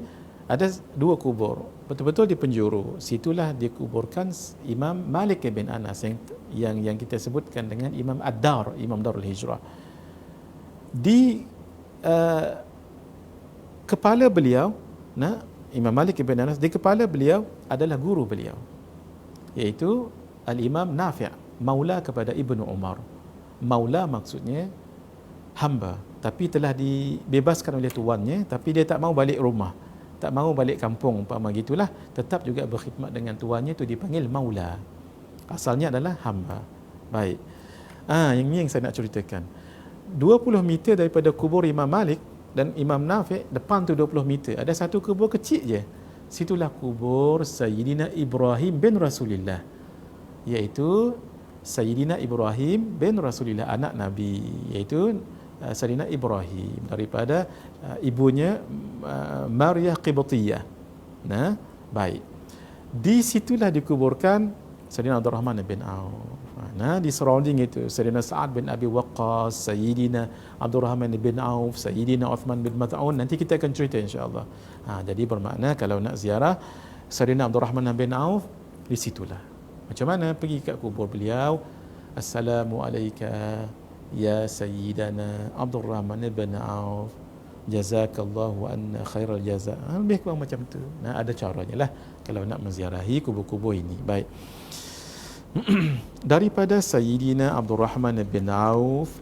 ada dua kubur, betul-betul di penjuru. Situlah dikuburkan Imam Malik bin Anas yang kita sebutkan dengan Imam Ad-Dar, Imam Darul Hijrah. Di kepala beliau, Imam Malik bin Anas, di kepala beliau adalah guru beliau, iaitu Al-Imam Nafi', maula kepada Ibnu Umar. Maula maksudnya hamba, tapi telah dibebaskan oleh tuannya, tapi dia tak mau balik rumah, tak mau balik kampung, umpama gitulah, tetap juga berkhidmat dengan tuannya, itu dipanggil maula. Asalnya adalah hamba. Baik. Yang ni yang saya nak ceritakan. 20 meter daripada kubur Imam Malik dan Imam Nafi', depan tu 20 meter, ada satu kubur kecil je. Situlah kubur Sayyidina Ibrahim bin Rasulullah, iaitu Sayyidina Ibrahim bin Rasulullah, anak Nabi, iaitu Sayyidina Ibrahim daripada ibunya Maryah Qibtiyah. Baik. Di situlah dikuburkan Sayyidina Abdul Rahman bin Auf. Di surrounding itu Sayyidina Sa'ad bin Abi Waqqas, Sayyidina Abdul Rahman bin Auf, Sayyidina Uthman bin Maz'un. Nanti kita akan cerita insya-Allah. Jadi bermakna kalau nak ziarah Sayyidina Abdul Rahman bin Auf, di situlah. Macam mana pergi kat kubur beliau? Assalamu alayka ya Sayyidana Abdul Rahman bin Auf, jazakallahu anna khairal jaza. Lebih kurang macam tu. Ada caranya lah kalau nak menziarahi kubur-kubur ini. Baik. Daripada Sayyidina Abdul Rahman bin Auf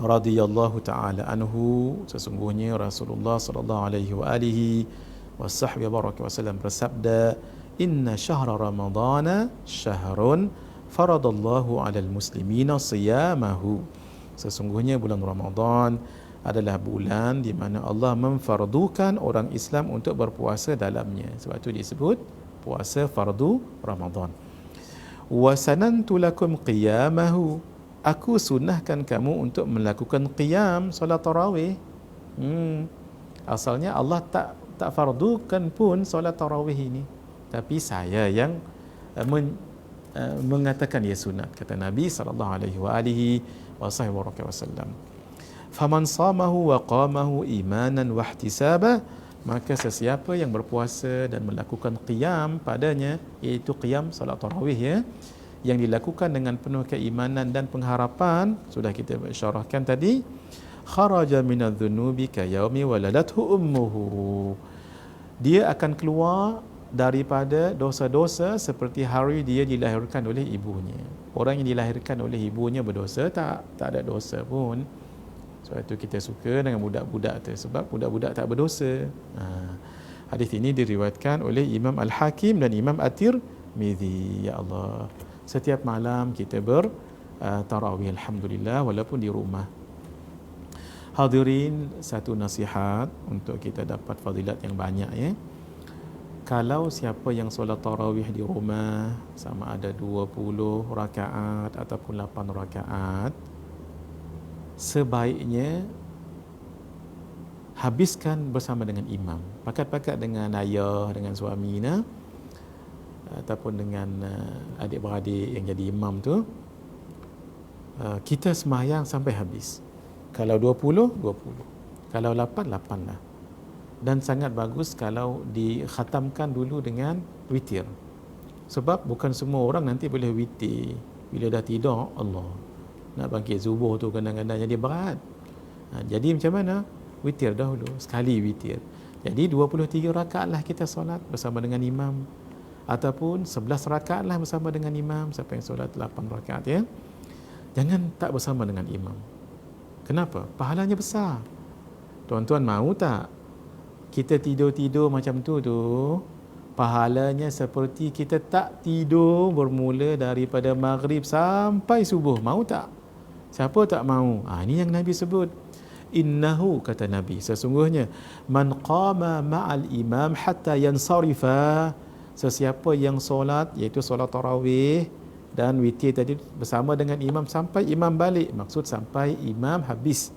radhiyallahu taala anhu, sesungguhnya Rasulullah sallallahu alaihi wa alihi wasahbihi wasallam bersabda, inna syahra ramadhana syahrun faradallahu alal muslimina siyamahu. Sesungguhnya bulan Ramadan adalah bulan di mana Allah memfardukan orang Islam untuk berpuasa dalamnya. Sebab itu disebut puasa fardu Ramadan. Wa sanantu lakum qiyamahu, aku sunnahkan kamu untuk melakukan qiyam solat tarawih. Asalnya Allah tak fardukan pun solat tarawih ini, tapi saya yang mengatakan ia sunat, kata Nabi sallallahu alaihi wasallam. Faman samahu wa qamahu imanan wa ihtisaba, maka sesiapa yang berpuasa dan melakukan qiyam padanya, iaitu qiyam salat tarawih yang dilakukan dengan penuh keimanan dan pengharapan, sudah kita syarahkan tadi, kharaja minadh-dhunubi ka yaumi waladathu ummuhu, dia akan keluar daripada dosa-dosa seperti hari dia dilahirkan oleh ibunya. Orang yang dilahirkan oleh ibunya berdosa tak ada dosa pun. Sebab itu kita suka dengan budak-budak tu, sebab budak-budak tak berdosa. Hadis ini diriwayatkan oleh Imam Al-Hakim dan Imam At-Tirmidzi. Ya Allah, setiap malam kita tarawih alhamdulillah walaupun di rumah. Hadirin, satu nasihat untuk kita dapat fadilat yang banyak ya. Kalau siapa yang solat tarawih di rumah, sama ada 20 rakaat ataupun 8 rakaat, sebaiknya habiskan bersama dengan imam, pakat-pakat dengan ayah, dengan suami ataupun dengan adik-beradik yang jadi imam tu. Kita sembahyang sampai habis. Kalau 20, 20. Kalau 8, 8 lah. Dan sangat bagus kalau dikhatamkan dulu dengan witir. Sebab bukan semua orang nanti boleh witir. Bila dah tidur, Allah, nak bangkit subuh tu kadang-kadang jadi berat. Jadi macam mana? Witir dahulu, sekali witir. Jadi 23 rakaat lah kita solat bersama dengan imam, ataupun 11 rakaat lah bersama dengan imam. Siapa yang solat 8 rakaat ya, jangan tak bersama dengan imam. Kenapa? Pahalanya besar. Tuan-tuan mahu tak kita tidur-tidur macam tu pahalanya seperti kita tak tidur bermula daripada maghrib sampai subuh? Mahu tak? Siapa tak mahu? Ini yang Nabi sebut. Innahu, kata Nabi, sesungguhnya man qama ma'al imam hatta yansarifa, sesiapa yang solat, iaitu solat tarawih dan witir tadi bersama dengan imam sampai imam balik, maksud sampai imam habis,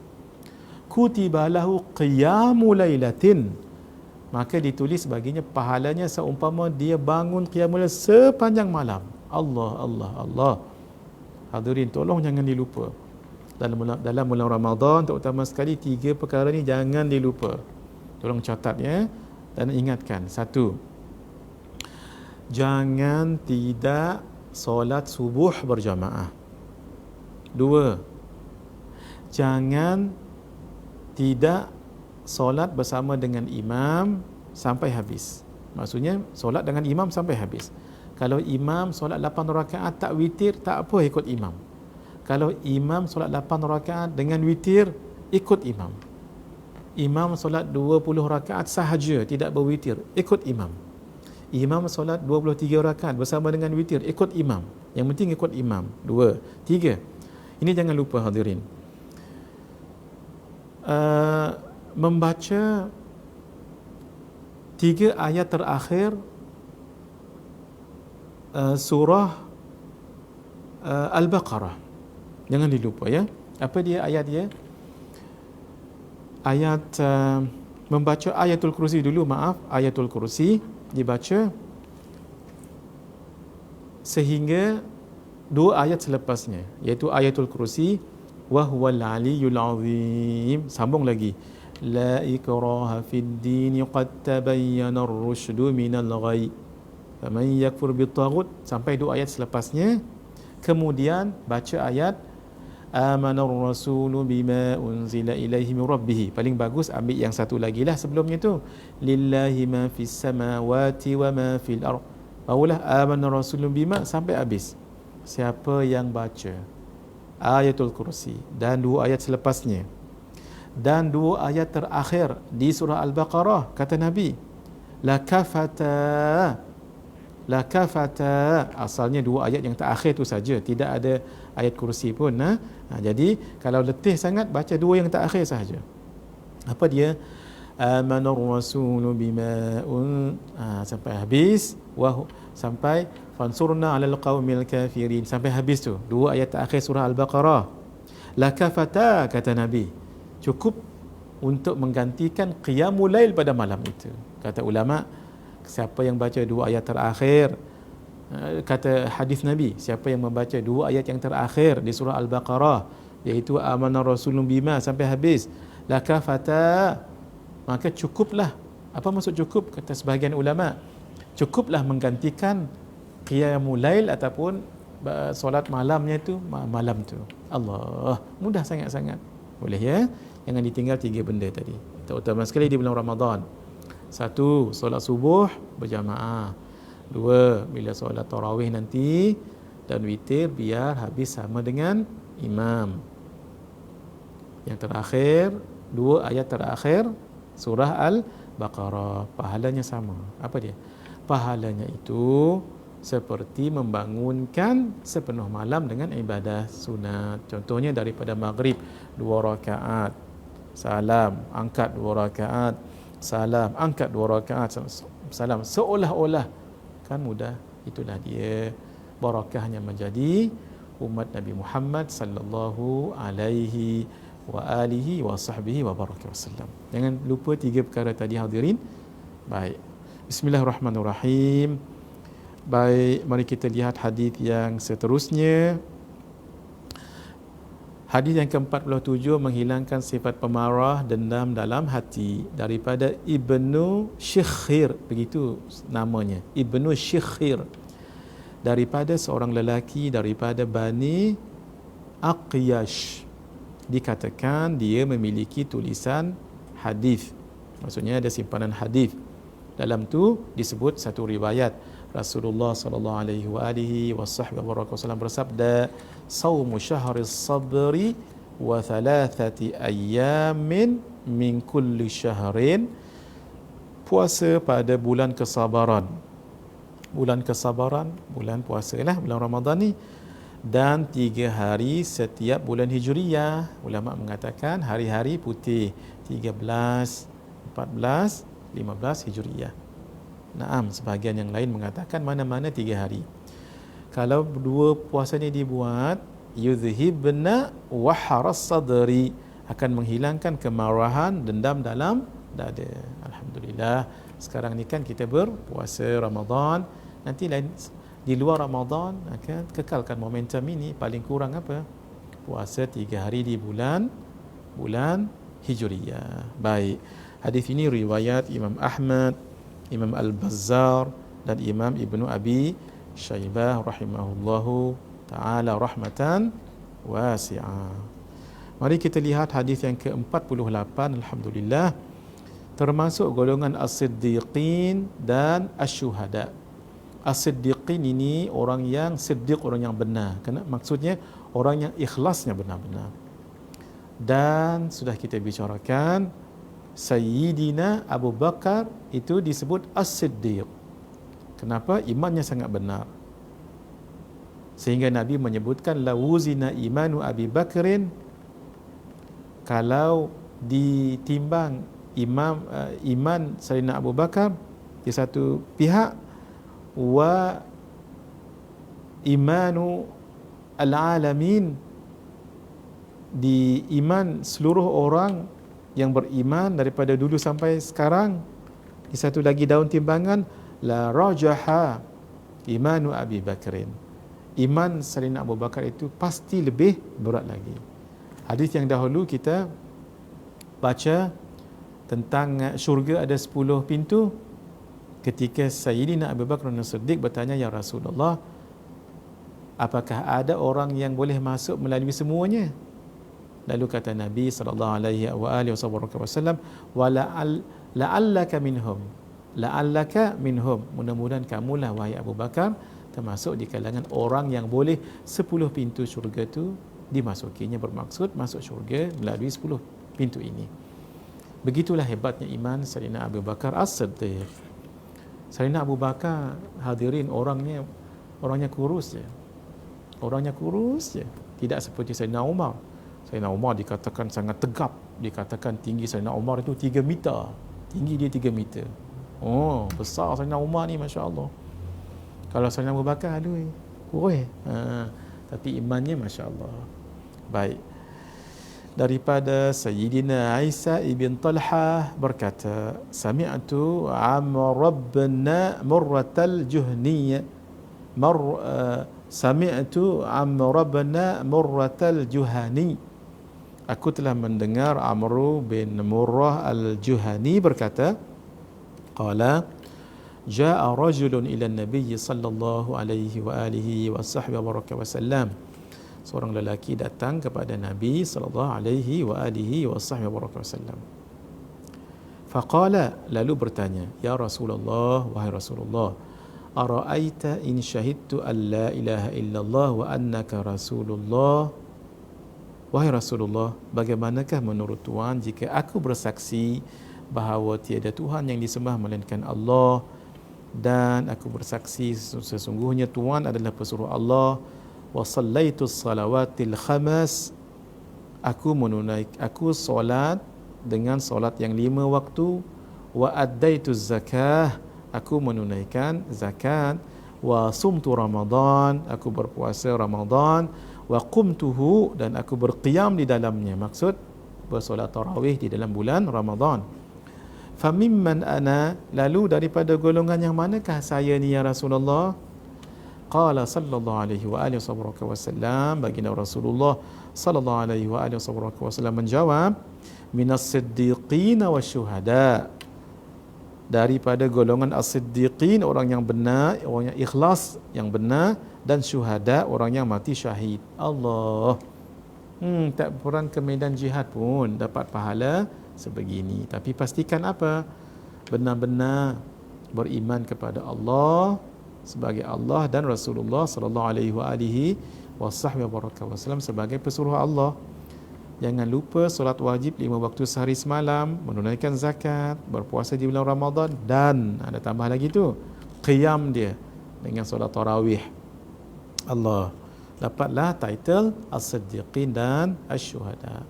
kutiba lahu qiyamu lailatin, maka ditulis baginya pahalanya seumpama dia bangun qiyamul lail sepanjang malam. Allah, Allah, Allah. Hadirin, tolong jangan dilupa. Dalam bulan Ramadan, terutama sekali 3 perkara ni jangan dilupa. Tolong catat ya, dan ingatkan. 1, jangan tidak solat subuh berjamaah. 2, jangan tidak solat bersama dengan imam sampai habis. Maksudnya solat dengan imam sampai habis. Kalau imam solat 8 rakaat tak witir, tak apa, ikut imam. Kalau imam solat 8 rakaat dengan witir, ikut imam. Imam solat 20 rakaat sahaja, tidak berwitir, ikut imam. Imam solat 23 rakaat bersama dengan witir, ikut imam. Yang penting ikut imam. 2, 3. Ini jangan lupa hadirin. Membaca 3 ayat terakhir surah Al-Baqarah. Jangan dilupa ya. Apa dia ayat dia? Ayat membaca ayatul kursi dulu, maaf, ayatul kursi dibaca sehingga 2 ayat selepasnya, iaitu ayatul kursi wa huwal aliyyul azim. Sambung lagi, la ikraha fid din qad tabayyana ar-rusydu minal ghayy faman yakfur bit-taghut, sampai 2 ayat selepasnya. Kemudian baca ayat amanar rasulu bima unzila ilaihi min rabbih. Paling bagus ambil yang satu lagi lah sebelumnya tu, lillahi ma fis samawati wa ma fil ardh. Barulah amanar rasulu bima sampai habis. Siapa yang baca ayatul kursi dan 2 ayat selepasnya dan 2 ayat terakhir di surah Al-Baqarah, kata Nabi, la kafata, asalnya 2 ayat yang terakhir tu saja, tidak ada ayat kursi pun. Jadi kalau letih sangat, baca 2 yang terakhir sahaja. Apa dia? Amanar rasulu bima sampai habis, sampai fansurna 'alal qaumil kafirin, sampai habis tu 2 ayat terakhir surah Al-Baqarah. La kafata, kata Nabi, cukup untuk menggantikan qiyamul lail pada malam itu. Kata ulama, siapa yang baca 2 ayat terakhir, kata hadis Nabi, siapa yang membaca 2 ayat yang terakhir di surah Al-Baqarah, iaitu amanar rasulun bima sampai habis, la kafata, maka cukuplah. Apa maksud cukup? Kata sebahagian ulama, cukuplah menggantikan qiyamul lail ataupun solat malamnya tu, malam tu. Allah, mudah sangat-sangat. Boleh ya? Jangan ditinggal 3 benda tadi, terutama sekali di bulan Ramadan. 1, solat subuh berjamaah. 2, bila solat tarawih nanti dan witir, biar habis sama dengan imam. Yang terakhir, 2 ayat terakhir surah Al-Baqarah, pahalanya sama. Apa dia? Pahalanya itu seperti membangunkan sepenuh malam dengan ibadah sunat. Contohnya daripada maghrib 2 rakaat, salam, angkat 2 rakaat, salam, angkat 2 rakaat, salam, seolah-olah kan mudah. Itulah dia barakahnya menjadi umat Nabi Muhammad sallallahu alaihi wa alihi wa sahbihi wa baraka wasallam. Jangan lupa 3 perkara tadi hadirin. Baik, bismillahirrahmanirrahim. Baik, mari kita lihat hadis yang seterusnya. Hadis yang ke-47, menghilangkan sifat pemarah, dendam dalam hati, daripada Ibnu Syikhir, begitu namanya, Ibnu Syikhir, daripada seorang lelaki daripada Bani Aqyash. Dikatakan dia memiliki tulisan hadis, maksudnya ada simpanan hadis. Dalam tu disebut satu riwayat Rasulullah sallallahu alaihi wa alihi wasallam bersabda, saumu syahris sabri wa thalathati ayyamin min kulli syahrin, puasa pada bulan kesabaran. Bulan kesabaran, bulan puasa lah, bulan Ramadan ni. Dan 3 hari setiap bulan Hijriyah. Ulama mengatakan hari-hari putih 13, 14, 15 Hijriyah. Naam, sebahagian yang lain mengatakan mana-mana 3 hari. Kalau dua puasa ni dibuat, yudhibna waharas sadri, akan menghilangkan kemarahan, dendam dalam dada. Alhamdulillah, sekarang ni kan kita berpuasa Ramadan. Nanti lain di luar Ramadan akan kekalkan momentum ini. Paling kurang apa? Puasa 3 hari di bulan Hijriyah. Baik. Hadis ini riwayat Imam Ahmad, Imam Al-Bazzar dan Imam Ibnu Abi Syaibah rahimahullahu ta'ala rahmatan wasi'ah. Mari kita lihat hadis yang ke-48. Alhamdulillah, termasuk golongan as-siddiqin dan asy-syuhada. As-siddiqin ini orang yang siddiq, orang yang benar. Kerana maksudnya orang yang ikhlasnya benar-benar. Dan sudah kita bicarakan, Sayyidina Abu Bakar itu disebut as-siddiq. Kenapa? Imannya sangat benar. Sehingga Nabi menyebutkan lawuzina imanu Abi Bakrin, kalau ditimbang iman Sayyidina Abu Bakar di satu pihak, wa imanu al-alamin, di iman seluruh orang yang beriman daripada dulu sampai sekarang, di satu lagi daun timbangan, la rajaha imanu Abi Bakrin, iman Sayyidina Abu Bakar itu pasti lebih berat lagi. Hadis yang dahulu kita baca tentang syurga ada 10 pintu. Ketika Sayyidina Abu Bakar As-Siddiq bertanya, ya Rasulullah, apakah ada orang yang boleh masuk melalui semuanya? Lalu kata Nabi SAW, wa la'allaka minhum, la'allaka minhum, mudah-mudahan kamulah wahai Abu Bakar termasuk di kalangan orang yang boleh 10 pintu syurga itu dimasukinya, bermaksud masuk syurga melalui 10 pintu ini. Begitulah hebatnya iman Sayyidina Abu Bakar As-Siddiq. Sayyidina Abu Bakar, hadirin, orangnya kurus je. Orangnya kurus je. Tidak seperti Sayyidina Umar. Sayyidina Umar dikatakan sangat tegap. Dikatakan tinggi Sayyidina Umar itu 3 meter. Tinggi dia 3 meter. Oh, besar Sayyidina Umar ni, Masya Allah. Kalau Sayyidina Abu Bakar, aduh, kurus. Tapi imannya Masya Allah. Baik. Daripada Sayyidina Isa ibn Talhah berkata, sami'tu Amr bin Murratal Juhni, sami'tu Amr bin Murratal Juhani, aku telah mendengar Amr bin Murrah al-Juhani berkata, qala jaa rajulun ila an-nabiy sallallahu alaihi wa alihi wa sahbihi wa sallam, seorang lelaki datang kepada Nabi sallallahu alaihi wa alihi wasallam. Faqala, lalu bertanya, ya Rasulullah, wahai Rasulullah, ara'aita in syahidtu an la ilaha illallah wa annaka Rasulullah, wahai Rasulullah, bagaimanakah menurut Tuhan jika aku bersaksi bahawa tiada Tuhan yang disembah melainkan Allah, dan aku bersaksi sesungguhnya Tuhan adalah pesuruh Allah, wa sallaitu salawatil khamas, aku solat dengan solat yang 5 waktu, wa addaitu zakah, aku menunaikan zakat, wa sumtu Ramadan, aku berpuasa Ramadan, wa qumtuhu, dan aku berqiyam di dalamnya, maksud bersolat tarawih di dalam bulan Ramadan. Famimman ana, lalu daripada golongan yang manakah saya ni ya Rasulullah? Qala sallallahu alaihi wa alihi wasallam, baginda Rasulullah sallallahu alaihi wa alihi wasallam menjawab, minas siddiqin wasyuhada, daripada golongan as-siddiqin, orang yang benar, orang yang ikhlas, yang benar, dan syuhada, orang yang mati syahid. Allah, tak perang ke medan jihad pun dapat pahala sebegini. Tapi pastikan apa? Benar-benar beriman kepada Allah sebagai Allah dan Rasulullah sallallahu alaihi wasallam sebagai pesuruh Allah. Jangan lupa solat wajib 5 waktu sehari semalam, menunaikan zakat, berpuasa di bulan Ramadan, dan ada tambah lagi tu, qiyam dia dengan solat tarawih. Allah, dapatlah title As-Siddiqin dan Asy-Syuhada.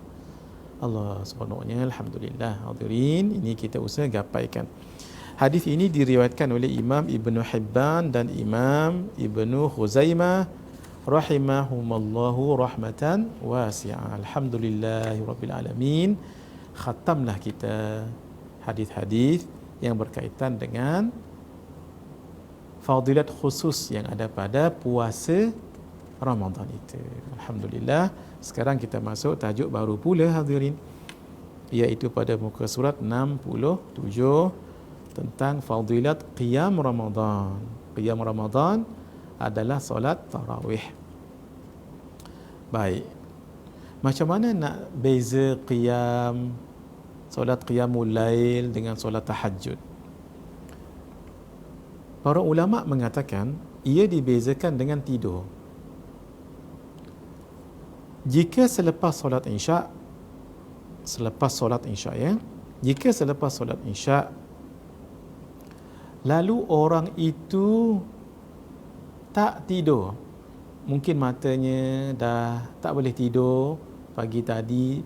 Allah subhanahu alhamdulillah. Hadirin, ini kita usaha gapaikan. Hadis ini diriwayatkan oleh Imam Ibn Hibban dan Imam Ibn Khuzaimah rahimahumallahu rahmatan wasi'ah. Alhamdulillahirabbil alamin. Khatamlah kita hadis-hadis yang berkaitan dengan fadilat khusus yang ada pada puasa Ramadan itu. Alhamdulillah. Sekarang kita masuk tajuk baru pula hadirin, iaitu pada muka surat 67 tentang fadilat qiyam Ramadan. Qiyam Ramadan adalah solat tarawih. Baik. Macam mana nak beza qiyam, solat qiyamul lail dengan solat tahajud? Para ulama mengatakan ia dibezakan dengan tidur. Jika selepas solat isyak, jika selepas solat isyak lalu orang itu tak tidur, mungkin matanya dah tak boleh tidur pagi tadi,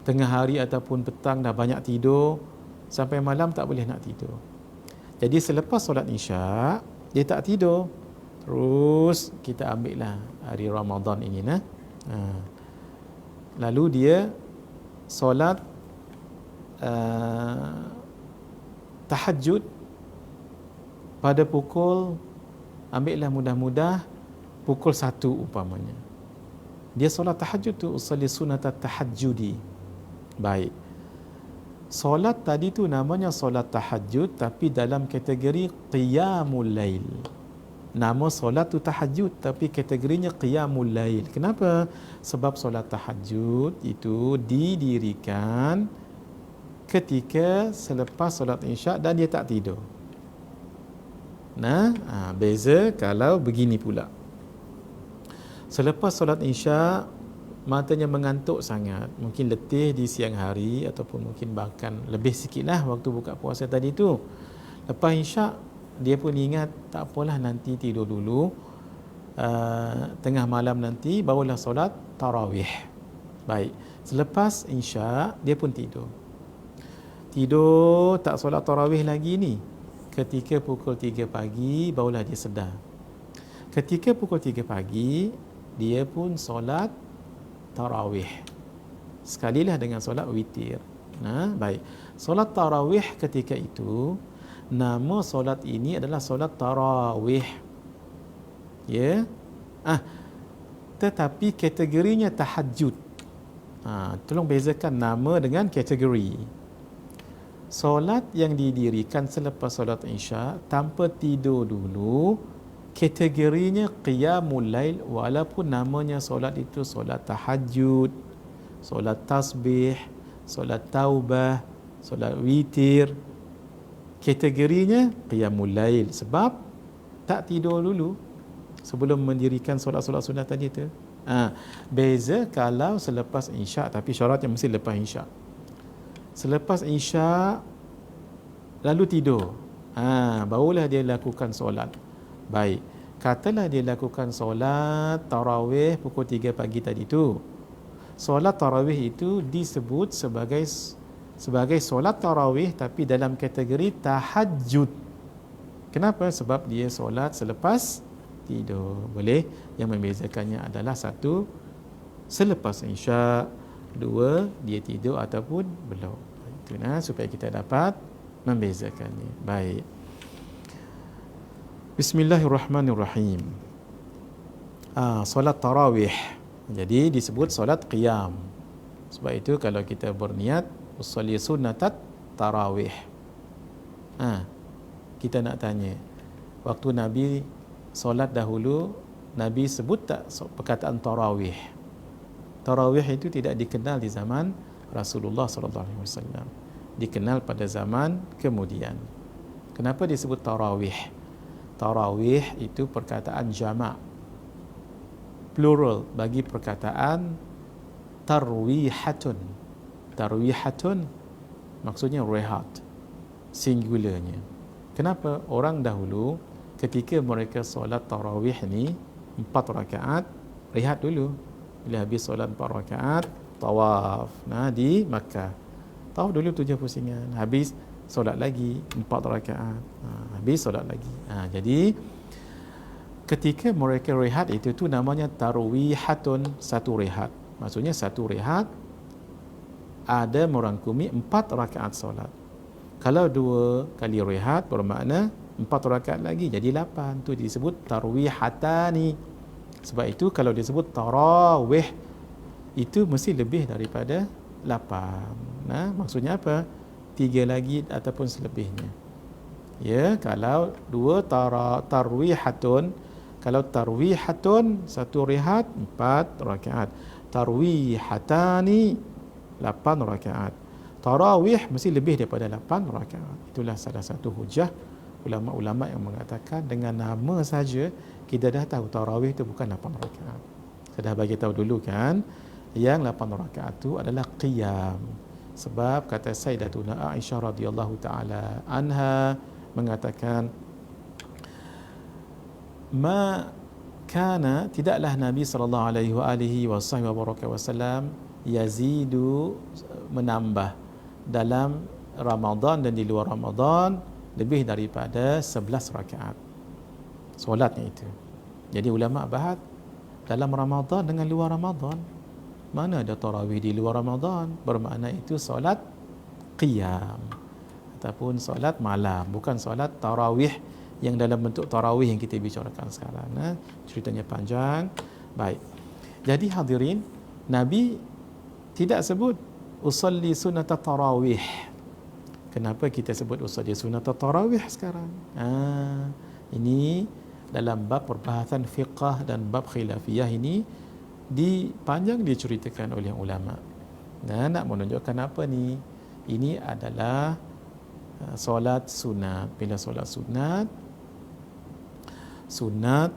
tengah hari ataupun petang dah banyak tidur, sampai malam tak boleh nak tidur. Jadi selepas solat isyak dia tak tidur, terus kita ambil lah hari Ramadan ini nah. Lalu dia solat tahajud pada pukul, ambillah mudah-mudah pukul 1 umpamanya. Dia solat tahajud tu, usalli sunatat tahajjudi. Baik. Solat tadi tu namanya solat tahajud, tapi dalam kategori qiyamul lail. Nama solat tu tahajud, tapi kategorinya qiyamul lail. Kenapa? Sebab solat tahajud itu didirikan ketika selepas solat isyak dan dia tak tidur. Nah, beza kalau begini pula. Selepas solat isyak matanya mengantuk sangat, mungkin letih di siang hari ataupun mungkin bahkan lebih sikitlah waktu buka puasa tadi tu. Lepas isyak dia pun ingat tak apalah, nanti tidur dulu, tengah malam nanti barulah solat tarawih. Baik, selepas isyak dia pun tidur tak solat tarawih lagi ni. Ketika pukul 3 pagi barulah dia sedar. Ketika pukul 3 pagi dia pun solat tarawih, sekalilah dengan solat witir. Nah, baik. Solat tarawih ketika itu, nama solat ini adalah solat tarawih. Ya. Tetapi kategorinya tahajud. Tolong bezakan nama dengan kategori. Solat yang didirikan selepas solat isyak tanpa tidur dulu, kategorinya qiyamul lail, walaupun namanya solat itu solat tahajud, solat tasbih, solat taubah, solat witir, kategorinya qiyamul lail sebab tak tidur dulu sebelum mendirikan solat-solat sunat tadi tu. Beza kalau selepas isyak, tapi syaratnya mesti lepas isyak. Selepas isyak lalu tidur, barulah dia lakukan solat. Baik, katalah dia lakukan solat tarawih pukul 3 pagi tadi tu. Solat tarawih itu disebut sebagai solat tarawih, tapi dalam kategori tahajud. Kenapa? Sebab dia solat selepas tidur. Boleh. Yang membezakannya adalah satu, selepas isyak, dua, dia tidur ataupun belum. Itu supaya kita dapat membezakannya. Baik. Bismillahirrahmanirrahim. Solat tarawih jadi disebut solat qiyam. Sebab itu kalau kita berniat usolli sunnatat tarawih, kita nak tanya, waktu Nabi solat dahulu, Nabi sebut tak perkataan tarawih? Tarawih itu tidak dikenal di zaman Rasulullah SAW. Dikenal pada zaman kemudian. Kenapa disebut tarawih? Tarawih itu perkataan jamak, plural bagi perkataan tarwihatun. Tarwihatun maksudnya rehat, singularnya. Kenapa? Orang dahulu ketika mereka solat tarawih ni 4 rakaat, rehat dulu. Bila habis solat 4 rakaat, tawaf di Makkah. Tawaf dulu 7 pusingan, habis solat lagi 4 rakaat, habis solat lagi. Jadi ketika mereka rehat itu tu namanya tarwihatun, satu rehat. Maksudnya satu rehat ada merangkumi 4 rakaat solat. Kalau 2 kali rehat bermakna 4 rakaat lagi jadi 8. Tu disebut tarwihatani. Sebab itu kalau disebut tarawih itu mesti lebih daripada 8. Maksudnya apa? 3 lagi ataupun selebihnya. Ya, kalau 2 tarwihatun, kalau tarwihatun satu rehat 4 rakaat. Tarwihatani 8 rakaat. Tarawih mesti lebih daripada 8 rakaat. Itulah salah satu hujah ulama-ulama yang mengatakan dengan nama saja kita dah tahu tarawih itu bukan 8 rakaat. Saya dah bagi tahu dulu kan, yang 8 rakaat itu adalah qiyam. Sebab kata Sayyidatuna Aisyah radhiyallahu taala anha mengatakan, tidaklah Nabi sallallahu alaihi wasallam yazidu, menambah dalam Ramadan dan di luar Ramadan lebih daripada 11 rakaat solatnya itu. Jadi ulama bahas dalam Ramadan dengan luar Ramadan, mana ada tarawih di luar Ramadan, bermakna itu solat qiyam ataupun solat malam, bukan solat tarawih yang dalam bentuk tarawih yang kita bicarakan sekarang. Ceritanya panjang. Baik. Jadi hadirin, Nabi tidak sebut usalli sunat tarawih. Kenapa kita sebut usalli sunat tarawih sekarang? Ini dalam bab perbahasan fiqh dan bab khilafiyah ini panjang diceritakan oleh ulama. Nak menunjukkan apa ni? Ini adalah solat sunat. Bila solat sunat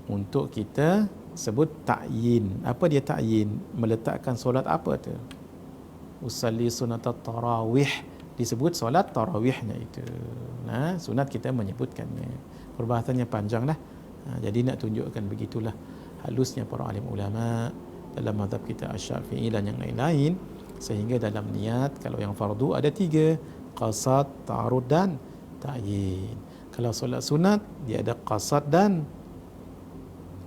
untuk kita sebut ta'yin. Apa dia ta'yin? Meletakkan solat apa tu? Usalli sunat tarawih, disebut solat tarawihnya itu. Sunat kita menyebutkannya. Perbahasannya panjang lah. Jadi nak tunjukkan begitulah halusnya para alim ulama dalam mazhab kita Asy-Syafi'i dan yang lain-lain, sehingga dalam niat kalau yang fardu ada 3, qasad, ta'arud dan ta'yin. Kalau solat sunat dia ada qasad dan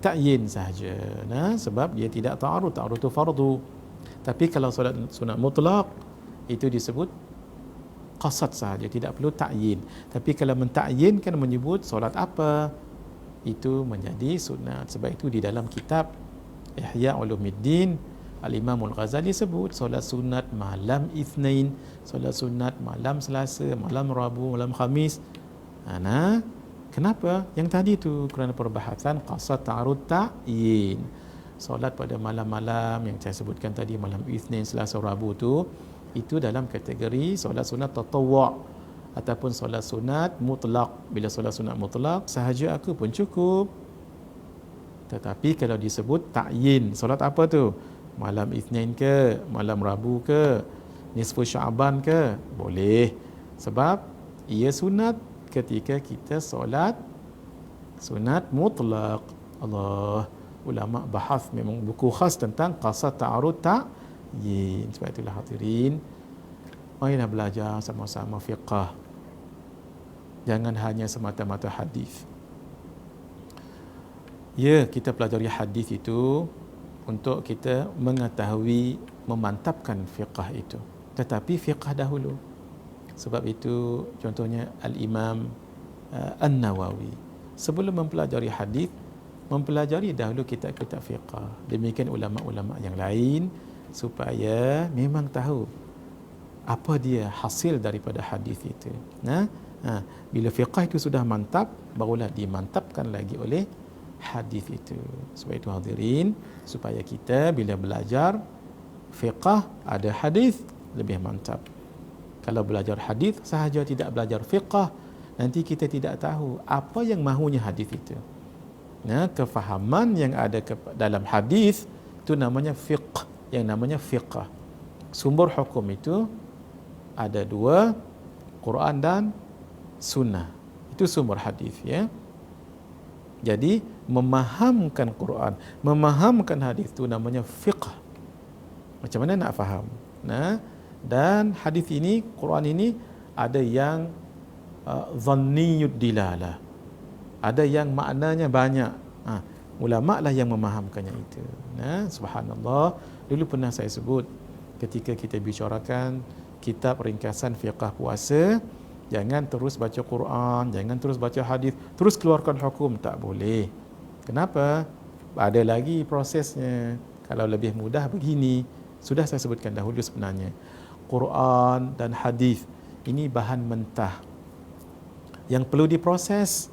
ta'yin sahaja. Sebab dia tidak ta'arud itu fardu. Tapi kalau solat sunat mutlak itu disebut qasad sahaja, tidak perlu ta'yin. Tapi kalau mentakyinkan menyebut solat apa, itu menjadi sunat. Sebab itu di dalam kitab Ihya Ulumuddin Al-Imam Al-Ghazali sebut solat sunat malam Itsnain, solat sunat malam Selasa, malam Rabu, malam Khamis. Kenapa? Yang tadi tu kerana perbahasan qasad, ta'arud, ta'yin. Solat pada malam-malam yang saya sebutkan tadi, malam Isnin, Selasa, Rabu tu, itu dalam kategori solat sunat tatawwu' ataupun solat sunat mutlak. Bila solat sunat mutlak sahaja aku pun cukup. Tetapi kalau disebut ta'yin, solat apa tu? Malam Isnin ke, malam Rabu ke, nisfu Sya'ban ke, boleh. Sebab ia sunat ketika kita solat sunat mutlak. Ulama bahas memang buku khas tentang qasad, ta'arud, ta'yin. Sebab itulah hadirin, marilah belajar sama-sama fiqh. Jangan hanya semata-mata hadis. Ya, kita pelajari hadis itu untuk kita mengetahui, memantapkan fiqh itu. Tetapi fiqh dahulu. Sebab itu contohnya Al-Imam An-Nawawi sebelum mempelajari hadis, mempelajari dahulu kitab-kitab fiqh. Demikian ulama-ulama yang lain, supaya memang tahu apa dia hasil daripada hadis itu. Bila fiqh itu sudah mantap, barulah dimantapkan lagi oleh hadis itu. Sebab itu hadirin, supaya kita bila belajar fiqh ada hadis lebih mantap. Kalau belajar hadis sahaja tidak belajar fiqh, nanti kita tidak tahu apa yang mahunya hadis itu. Kefahaman yang ada dalam hadis itu namanya fiqh. yang namanya fiqh. Sumber hukum itu ada dua, Quran dan sunnah. Itu sumber hadis, ya. Jadi memahamkan Quran, memahamkan hadis itu namanya fiqh. Macam mana nak faham? Nah, dan hadis ini, Quran ini ada yang dhanniyud dilalah, ada yang maknanya banyak. Ulama lah yang memahamkannya itu. Nah, subhanallah, dulu pernah saya sebut ketika kita bicarakan kitab ringkasan fiqh puasa, jangan terus baca Quran, jangan terus baca hadis, terus keluarkan hukum, tak boleh. Kenapa? Ada lagi prosesnya. Kalau lebih mudah begini, sudah saya sebutkan dahulu sebenarnya. Quran dan hadis ini bahan mentah yang perlu diproses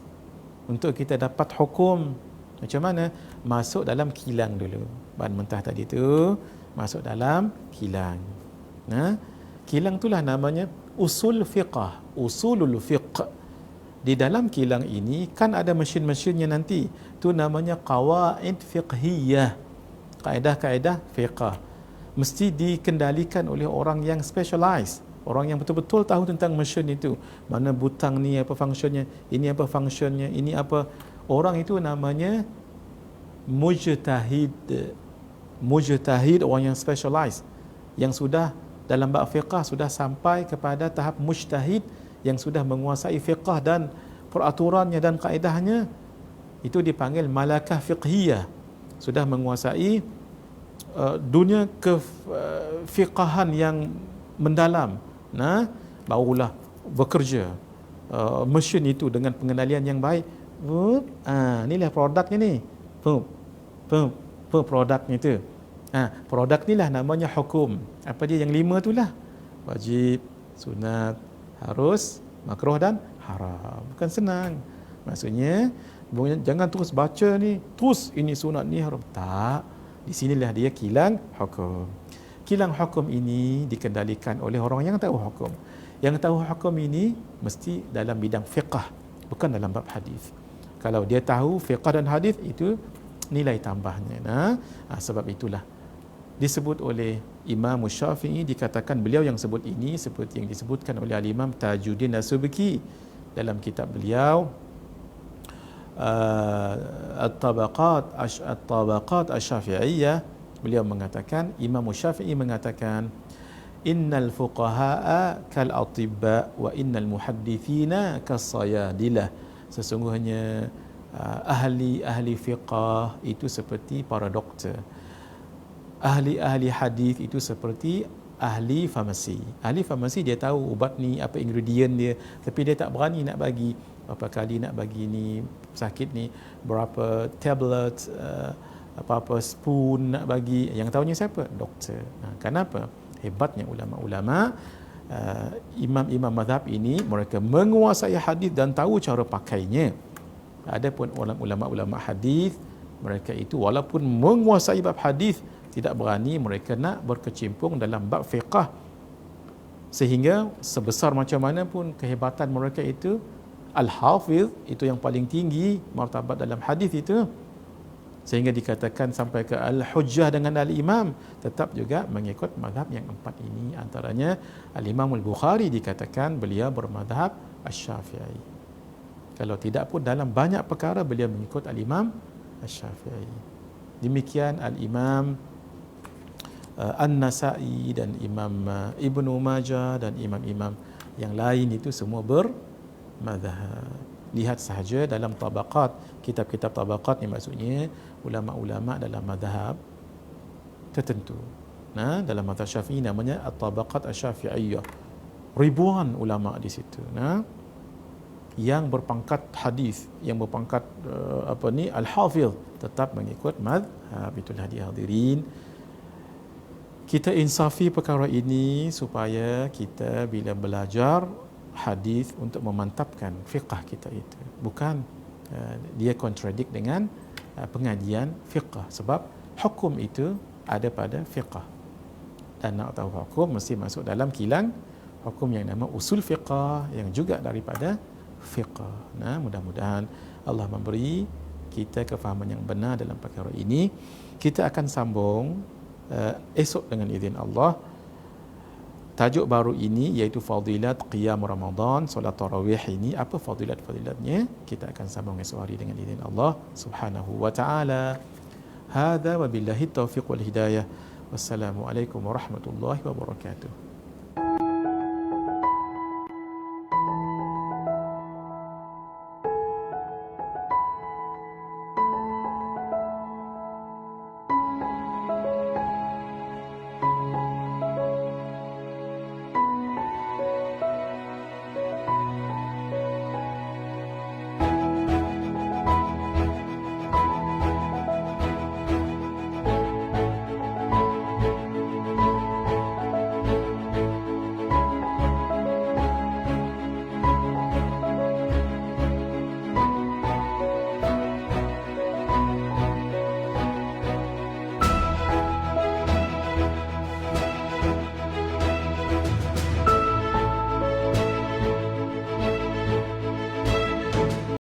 untuk kita dapat hukum. Macam mana? Masuk dalam kilang dulu. Bahan mentah tadi tu masuk dalam kilang. Nah, kilang itulah namanya usul fiqh, usulul fiqh. Di dalam kilang ini kan ada mesin-mesinnya nanti. Itu namanya qawaid fiqhiyah. Kaedah-kaedah fiqh. Mesti dikendalikan oleh orang yang specialize, orang yang betul-betul tahu tentang mesin itu. Mana butang ni apa fungsinya, ini apa fungsinya, ini apa. Orang itu namanya mujtahid. Mujtahid, orang yang specialize, yang sudah dalam bab fiqh sudah sampai kepada tahap mujtahid, yang sudah menguasai fiqh dan peraturannya dan kaedahnya. Itu dipanggil malakah fiqhiyah. Sudah menguasai dunia kefiqahan yang mendalam. Nah, barulah bekerja mesin itu dengan pengendalian yang baik. Inilah produknya ni. Produknya itu. Produk ni lah namanya hukum. Apa dia yang 5 tu lah? Wajib, sunat, harus, makruh dan haram. Bukan senang. Maksudnya jangan terus baca ni, terus ini sunat ni haram. Tak. Di sinilah dia kilang hukum. Kilang hukum ini dikendalikan oleh orang yang tahu hukum. Yang tahu hukum ini mesti dalam bidang fiqh, bukan dalam bab hadis. Kalau dia tahu fiqh dan hadis, itu nilai tambahnya. Sebab itulah disebut oleh Imam Syafi'i, dikatakan beliau yang sebut ini seperti yang disebutkan oleh Al-Imam Tajuddin As-Subki dalam kitab beliau At-Tabaqat Asy-Syafi'iyah. Beliau mengatakan, Imam Syafi'i mengatakan, innal fuqaha'a kal atibba wa innal muhaddithina kas-sayadilah. Sesungguhnya ahli fiqh itu seperti para doktor. Ahli hadis itu seperti ahli farmasi. Ahli farmasi dia tahu ubat ni apa ingredient dia, tapi dia tak berani nak bagi berapa kali nak bagi ni sakit ni, berapa tablet, apa-apa spoon nak bagi. Yang tahunya siapa? Doktor. Kenapa? Hebatnya ulama-ulama, imam-imam mazhab ini, mereka menguasai hadis dan tahu cara pakainya. Adapun ulama-ulama hadis, mereka itu walaupun menguasai bab hadis, tidak berani mereka nak berkecimpung dalam bab fiqh. Sehingga sebesar macam mana pun kehebatan mereka itu, al-hafiz itu yang paling tinggi martabat dalam hadis itu, sehingga dikatakan sampai ke al-hujjah dengan al-imam, tetap juga mengikut mazhab yang 4 ini. Antaranya al-Imam al-Bukhari dikatakan beliau bermazhab Asy-Syafi'i. Kalau tidak pun dalam banyak perkara beliau mengikut al-Imam Asy-Syafi'i. Demikian al-Imam An-Nasa'i dan Imam Ibnu Majah dan imam-imam yang lain itu semua bermazhab. Lihat sahaja dalam tabaqat, kitab-kitab tabaqat ni maksudnya ulama-ulama dalam mazhab tertentu. Dalam mazhab Syafi'i namanya At-Tabaqat Asy-Syafi'iyah. Ribuan ulama di situ. Yang berpangkat hadis, yang berpangkat al-hafiz, tetap mengikut mazhab. Itulah dia hadirin. Kita insafi perkara ini supaya kita bila belajar hadis untuk memantapkan fiqh kita itu. Bukan dia kontradik dengan pengajian fiqh, sebab hukum itu ada pada fiqh. Dan nak tahu hukum mesti masuk dalam kilang hukum yang nama usul fiqh, yang juga daripada fiqh. Mudah-mudahan Allah memberi kita kefahaman yang benar dalam perkara ini. Kita akan sambung esok dengan izin Allah. Tajuk baru ini iaitu Fadilat Qiyam Ramadan, solat tarawih ini. Apa fadilat-fadilatnya? Kita akan sambung esok hari dengan izin Allah Subhanahu wa taala. Hadza wa billahi taufiq wal hidayah. Wassalamualaikum warahmatullahi wabarakatuh.